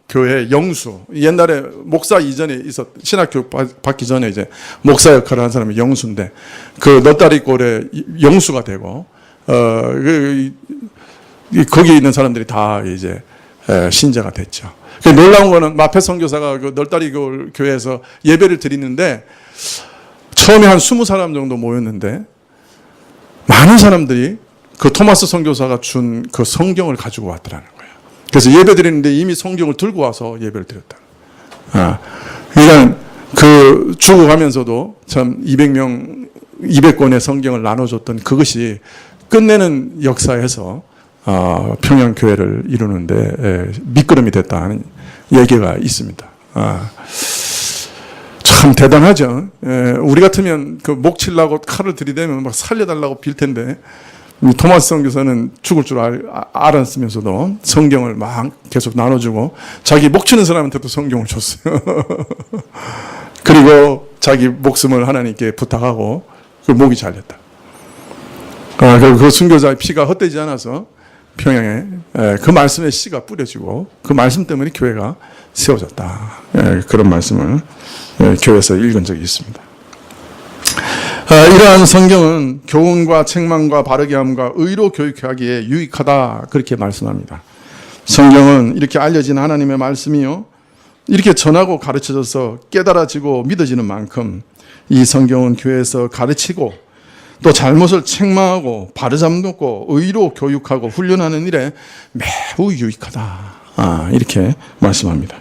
교회 영수. 옛날에 목사 이전에 신학교육 받기 전에 이제 목사 역할을 한 사람이 영수인데 그 널다리골의 영수가 되고, 거기 있는 사람들이 다 이제 신자가 됐죠. 놀라운 거는 마페 선교사가 그 널다리 교회에서 예배를 드리는데 처음에 한 20사람 정도 모였는데 많은 사람들이 그 토마스 선교사가 준 그 성경을 가지고 왔더라는 거예요. 그래서 예배 드리는데 이미 성경을 들고 와서 예배를 드렸다. 그러니까 그 죽어가면서도 참 200권의 성경을 나눠줬던 그것이 끝내는 역사에서 평양교회를 이루는데 밑거름이 됐다는 얘기가 있습니다. 참 대단하죠. 우리 같으면 그 목 치려고 칼을 들이대면 막 살려달라고 빌 텐데 토마스 선교사는 죽을 줄 알았으면서도 성경을 막 계속 나눠주고 자기 목 치는 사람한테도 성경을 줬어요. 그리고 자기 목숨을 하나님께 부탁하고 그 목이 잘렸다. 그리고 그 순교자의 피가 헛되지 않아서 평양에 그 말씀의 씨가 뿌려지고 그 말씀 때문에 교회가 세워졌다. 그런 말씀을 교회에서 읽은 적이 있습니다. 이러한 성경은 교훈과 책망과 바르게 함과 의로 교육하기에 유익하다 그렇게 말씀합니다. 성경은 이렇게 알려진 하나님의 말씀이요 이렇게 전하고 가르쳐져서 깨달아지고 믿어지는 만큼 이 성경은 교회에서 가르치고 또 잘못을 책망하고 바로잡고 의로 교육하고 훈련하는 일에 매우 유익하다. 이렇게 말씀합니다.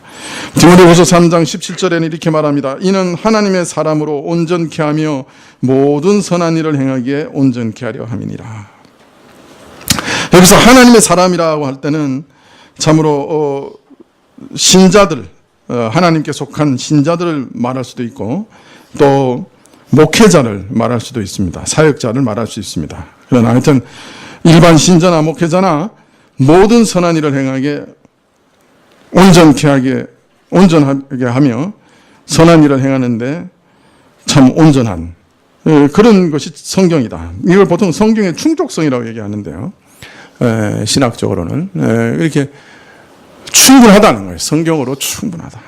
디모데후서 3장 17절에는 이렇게 말합니다. 이는 하나님의 사람으로 온전케 하며 모든 선한 일을 행하기에 온전케 하려 함이니라. 여기서 하나님의 사람이라고 할 때는 참으로 신자들, 하나님께 속한 신자들을 말할 수도 있고 또 목회자를 말할 수도 있습니다. 사역자를 말할 수 있습니다. 그러나 하여튼 일반 신자나 목회자나 모든 선한 일을 행하기에 온전하게 하며 선한 일을 행하는데 참 온전한 그런 것이 성경이다. 이걸 보통 성경의 충족성이라고 얘기하는데요. 신학적으로는 이렇게 충분하다는 거예요. 성경으로 충분하다.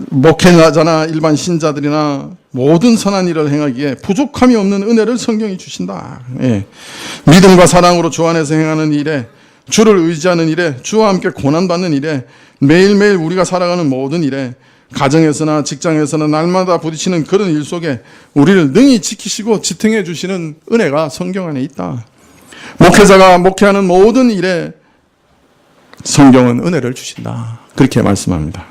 목회자나 일반 신자들이나 모든 선한 일을 행하기에 부족함이 없는 은혜를 성경이 주신다. 믿음과 사랑으로 주 안에서 행하는 일에 주를 의지하는 일에 주와 함께 고난받는 일에 매일매일 우리가 살아가는 모든 일에 가정에서나 직장에서나 날마다 부딪히는 그런 일 속에 우리를 능히 지키시고 지탱해 주시는 은혜가 성경 안에 있다. 목회자가 목회하는 모든 일에 성경은 은혜를 주신다. 그렇게 말씀합니다.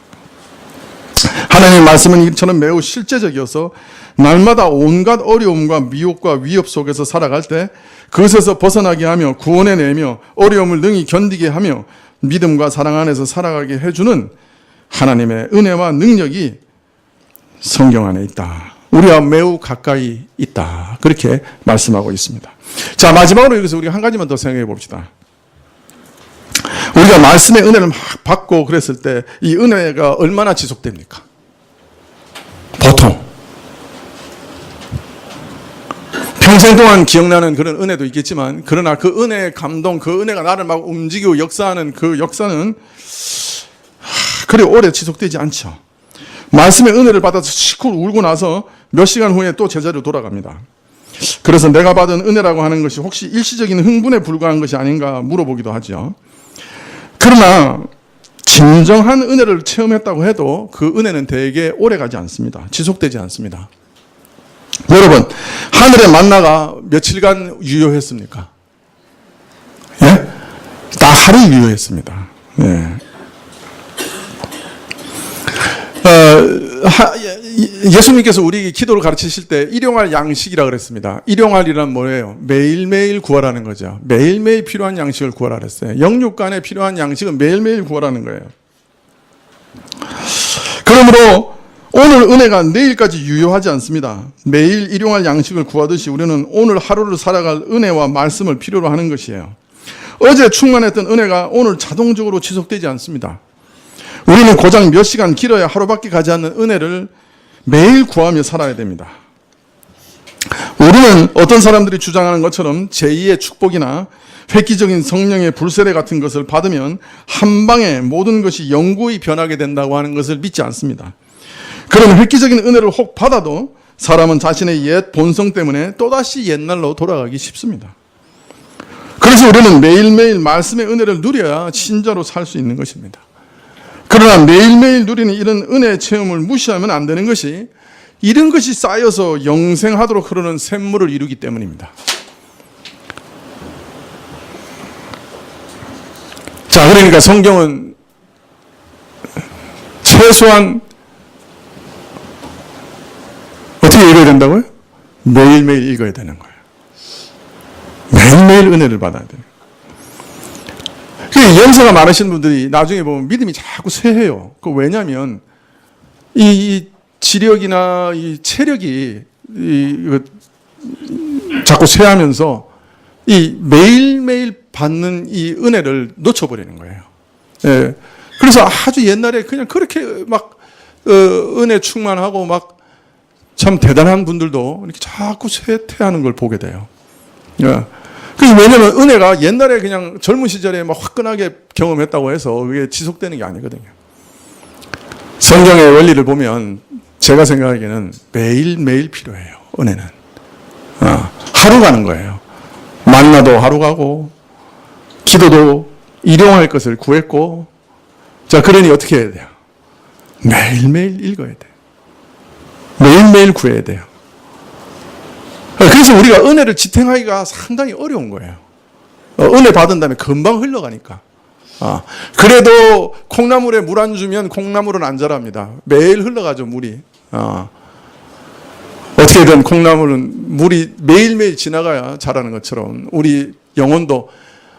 하나님의 말씀은 이처럼 매우 실제적이어서 날마다 온갖 어려움과 미혹과 위협 속에서 살아갈 때 그것에서 벗어나게 하며 구원해내며 어려움을 능히 견디게 하며 믿음과 사랑 안에서 살아가게 해주는 하나님의 은혜와 능력이 성경 안에 있다. 우리와 매우 가까이 있다. 그렇게 말씀하고 있습니다. 자, 마지막으로 여기서 우리가 한 가지만 더 생각해 봅시다. 우리가 말씀의 은혜를 막 받고 그랬을 때 이 은혜가 얼마나 지속됩니까? 보통 평생 동안 기억나는 그런 은혜도 있겠지만 그러나 그 은혜의 감동, 그 은혜가 나를 막 움직이고 역사하는 그 역사는 그리 오래 지속되지 않죠. 말씀의 은혜를 받아서 시kur 울고 나서 몇 시간 후에 또 제자리로 돌아갑니다. 그래서 내가 받은 은혜라고 하는 것이 혹시 일시적인 흥분에 불과한 것이 아닌가 물어보기도 하죠. 그러나 진정한 은혜를 체험했다고 해도 그 은혜는 대개 오래가지 않습니다. 지속되지 않습니다. 여러분, 하늘의 만나가 며칠간 유효했습니까? 예? 딱 하루 유효했습니다. 예. 예수님께서 우리 기도를 가르치실 때 일용할 양식이라 그랬습니다. 일용할이란 뭐예요? 매일매일 구하라는 거죠. 매일매일 필요한 양식을 구하라 그랬어요. 영육간에 필요한 양식은 매일매일 구하라는 거예요. 그러므로 오늘 은혜가 내일까지 유효하지 않습니다. 매일 일용할 양식을 구하듯이 우리는 오늘 하루를 살아갈 은혜와 말씀을 필요로 하는 것이에요. 어제 충만했던 은혜가 오늘 자동적으로 지속되지 않습니다. 우리는 고작 몇 시간 길어야 하루밖에 가지 않는 은혜를 매일 구하며 살아야 됩니다. 우리는 어떤 사람들이 주장하는 것처럼 제2의 축복이나 획기적인 성령의 불세례 같은 것을 받으면 한 방에 모든 것이 영구히 변하게 된다고 하는 것을 믿지 않습니다. 그런 획기적인 은혜를 혹 받아도 사람은 자신의 옛 본성 때문에 또다시 옛날로 돌아가기 쉽습니다. 그래서 우리는 매일매일 말씀의 은혜를 누려야 진짜로 살 수 있는 것입니다. 그러나 매일매일 누리는 이런 은혜의 체험을 무시하면 안 되는 것이 이런 것이 쌓여서 영생하도록 흐르는 샘물을 이루기 때문입니다. 자, 그러니까 성경은 최소한 어떻게 읽어야 된다고요? 매일매일 읽어야 되는 거예요. 매일매일 은혜를 받아야 돼요. 연세가 많으신 분들이 나중에 보면 믿음이 자꾸 쇠해요. 왜냐하면 이 지력이나 이 체력이 자꾸 쇠하면서 이 매일매일 받는 이 은혜를 놓쳐버리는 거예요. 예. 그래서 아주 옛날에 그냥 그렇게 막 은혜 충만하고 막 참 대단한 분들도 이렇게 자꾸 쇠퇴하는 걸 보게 돼요. 예. 그래서 왜냐하면 은혜가 옛날에 그냥 젊은 시절에 막 화끈하게 경험했다고 해서 그게 지속되는 게 아니거든요. 성경의 원리를 보면 제가 생각하기에는 매일매일 필요해요. 은혜는. 하루 가는 거예요. 만나도 하루 가고 기도도 일용할 것을 구했고 자 그러니 어떻게 해야 돼요? 매일매일 읽어야 돼요. 매일매일 구해야 돼요. 그래서 우리가 은혜를 지탱하기가 상당히 어려운 거예요. 은혜 받은 다음에 금방 흘러가니까. 그래도 콩나물에 물 안 주면 콩나물은 안 자랍니다. 매일 흘러가죠, 물이. 어떻게든 콩나물은 물이 매일매일 지나가야 자라는 것처럼 우리 영혼도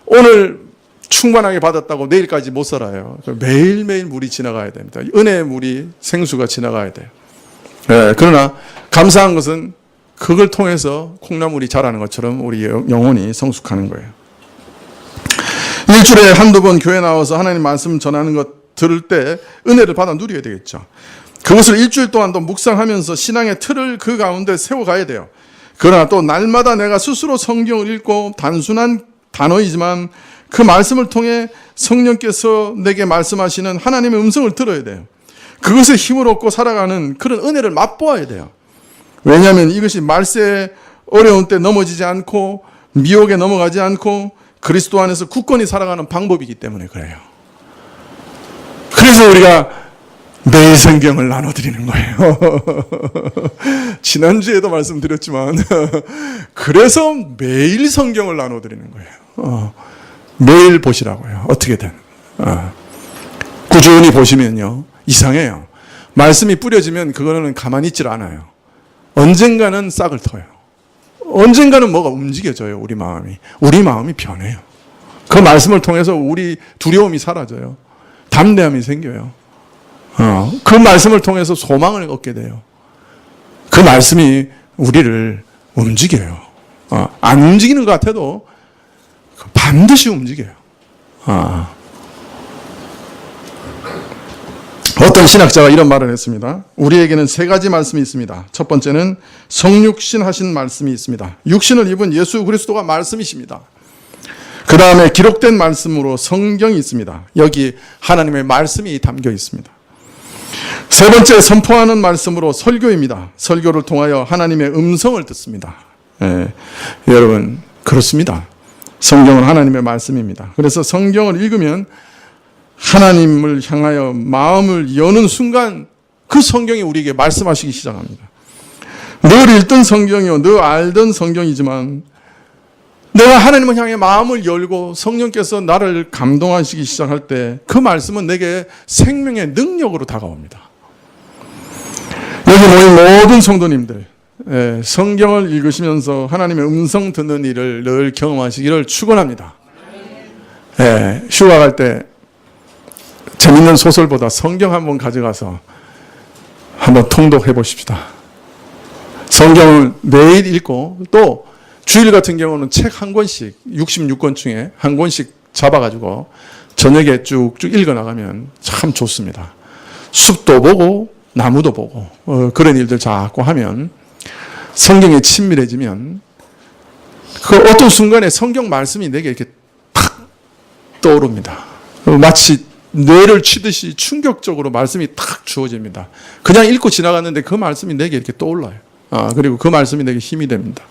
오늘 충만하게 받았다고 내일까지 못 살아요. 매일매일 물이 지나가야 됩니다. 은혜의 물이 생수가 지나가야 돼요. 네, 그러나 감사한 것은 그걸 통해서 콩나물이 자라는 것처럼 우리 영혼이 성숙하는 거예요. 일주일에 한두 번 교회 나와서 하나님 말씀 전하는 것 들을 때 은혜를 받아 누려야 되겠죠. 그것을 일주일 동안도 묵상하면서 신앙의 틀을 그 가운데 세워가야 돼요. 그러나 또 날마다 내가 스스로 성경을 읽고 단순한 단어이지만 그 말씀을 통해 성령께서 내게 말씀하시는 하나님의 음성을 들어야 돼요. 그것에 힘을 얻고 살아가는 그런 은혜를 맛보아야 돼요. 왜냐하면 이것이 말세의 어려운 때 넘어지지 않고 미혹에 넘어가지 않고 그리스도 안에서 굳건히 살아가는 방법이기 때문에 그래요. 그래서 우리가 매일 성경을 나눠드리는 거예요. 지난주에도 말씀드렸지만 그래서 매일 성경을 나눠드리는 거예요. 매일 보시라고요. 어떻게든. 꾸준히 보시면요. 이상해요. 말씀이 뿌려지면 그거는 가만히 있질 않아요. 언젠가는 싹을 터요. 언젠가는 뭐가 움직여져요. 우리 마음이 변해요. 그 말씀을 통해서 우리 두려움이 사라져요. 담대함이 생겨요. 그 말씀을 통해서 소망을 얻게 돼요. 그 말씀이 우리를 움직여요. 안 움직이는 것 같아도 반드시 움직여요. 어떤 신학자가 이런 말을 했습니다. 우리에게는 세 가지 말씀이 있습니다. 첫 번째는 성육신 하신 말씀이 있습니다. 육신을 입은 예수 그리스도가 말씀이십니다. 그 다음에 기록된 말씀으로 성경이 있습니다. 여기 하나님의 말씀이 담겨 있습니다. 세 번째 선포하는 말씀으로 설교입니다. 설교를 통하여 하나님의 음성을 듣습니다. 여러분, 그렇습니다. 성경은 하나님의 말씀입니다. 그래서 성경을 읽으면 하나님을 향하여 마음을 여는 순간 그 성경이 우리에게 말씀하시기 시작합니다. 늘 읽던 성경이요, 늘 알던 성경이지만 내가 하나님을 향해 마음을 열고 성령께서 나를 감동하시기 시작할 때 그 말씀은 내게 생명의 능력으로 다가옵니다. 여기 모인 모든 성도님들, 성경을 읽으시면서 하나님의 음성 듣는 일을 늘 경험하시기를 축원합니다. 휴가 갈 때 재밌는 소설보다 성경 한번 가져가서 한번 통독해 보십시다. 성경을 매일 읽고 또 주일 같은 경우는 책 한 권씩 66권 중에 한 권씩 잡아가지고 저녁에 쭉쭉 읽어나가면 참 좋습니다. 숲도 보고 나무도 보고 그런 일들 자꾸 하면 성경에 친밀해지면 그 어떤 순간에 성경 말씀이 내게 이렇게 탁 떠오릅니다. 마치 뇌를 치듯이 충격적으로 말씀이 탁 주어집니다. 그냥 읽고 지나갔는데 그 말씀이 내게 이렇게 떠올라요. 그리고 그 말씀이 내게 힘이 됩니다.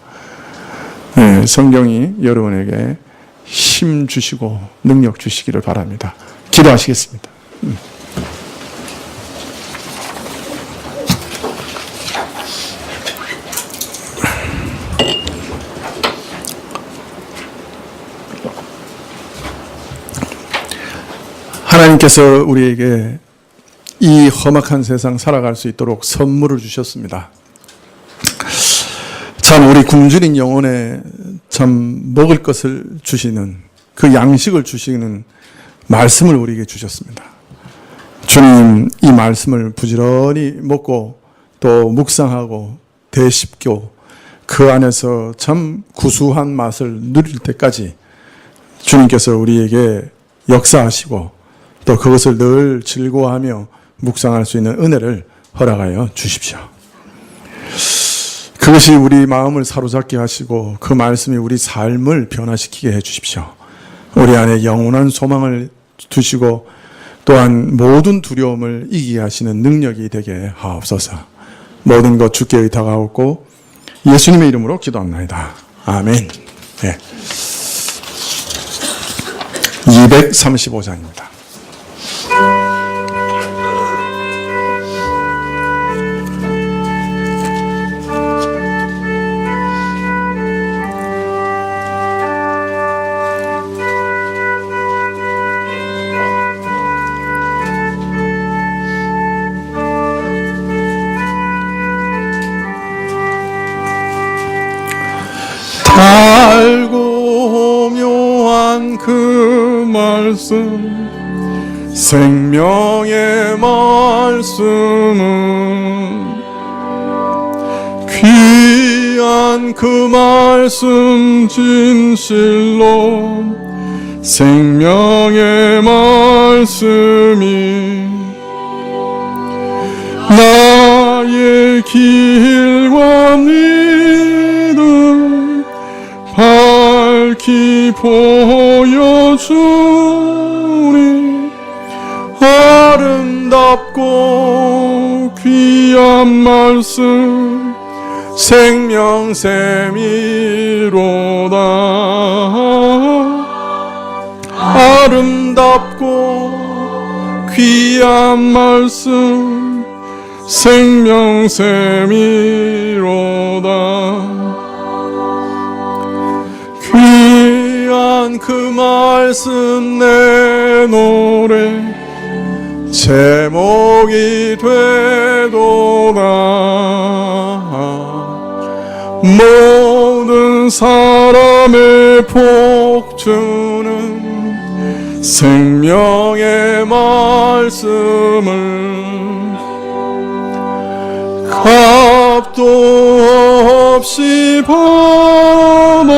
성경이 여러분에게 힘 주시고 능력 주시기를 바랍니다. 기도하시겠습니다. 하나님께서 우리에게 이 험악한 세상 살아갈 수 있도록 선물을 주셨습니다. 참 우리 굶주린 영혼에 참 먹을 것을 주시는 그 양식을 주시는 말씀을 우리에게 주셨습니다. 주님, 이 말씀을 부지런히 먹고 또 묵상하고 되씹고 그 안에서 참 구수한 맛을 누릴 때까지 주님께서 우리에게 역사하시고 또 그것을 늘 즐거워하며 묵상할 수 있는 은혜를 허락하여 주십시오. 그것이 우리 마음을 사로잡게 하시고 그 말씀이 우리 삶을 변화시키게 해 주십시오. 우리 안에 영원한 소망을 두시고 또한 모든 두려움을 이기게 하시는 능력이 되게 하옵소서. 모든 것 주께 의탁하옵고 예수님의 이름으로 기도합니다. 아멘. 네. 235장입니다. 달고 묘한 그 말씀 생명의 말씀은 귀한 그 말씀 진실로 생명의 말씀이 나의 길과 믿음 밝히 보여주니 아름답고 귀한 말씀 생명샘이로다. 아름답고 귀한 말씀 생명샘이로다. 귀한 그 말씀 내 노래 제목이 되도다. 모든 사람의 복주는 생명의 말씀을 값도 없이 받아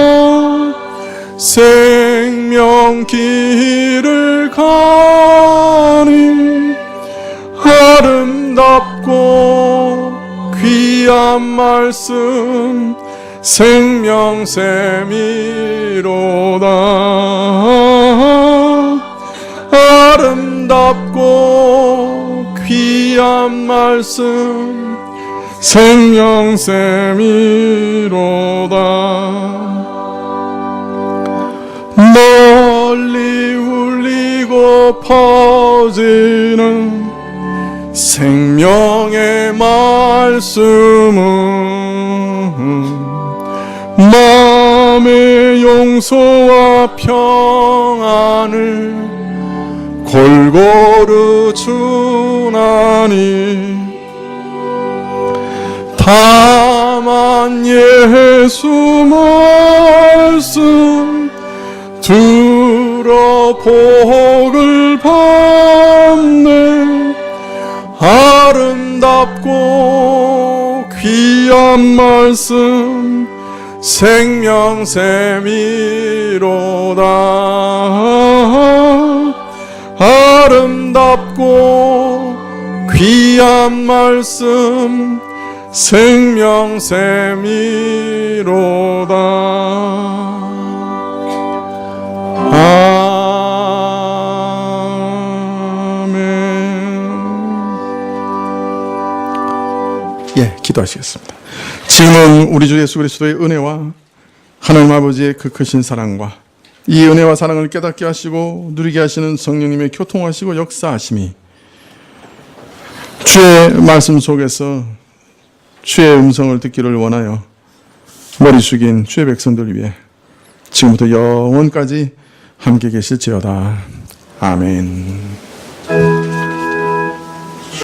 생명 길을 가니 아름답고 귀한 말씀 생명샘이로다. 아름답고 귀한 말씀 생명샘이로다. 멀리 울리고 퍼지는 생명의 말씀은 마음의 용서와 평안을 골고루 주나니 다만 예수 말씀 들어 복을 받네. 아름답고 귀한 말씀 생명샘이로다. 아름답고 귀한 말씀 생명샘이로다. 예, 기도하시겠습니다. 지금은 우리 주 예수 그리스도의 은혜와 하나님 아버지의 그 크신 사랑과 이 은혜와 사랑을 깨닫게 하시고 누리게 하시는 성령님의 교통하시고 역사하심이 주의 말씀 속에서 주의 음성을 듣기를 원하여 머리 숙인 주의 백성들 위해 지금부터 영원까지 함께 계실지어다. 아멘.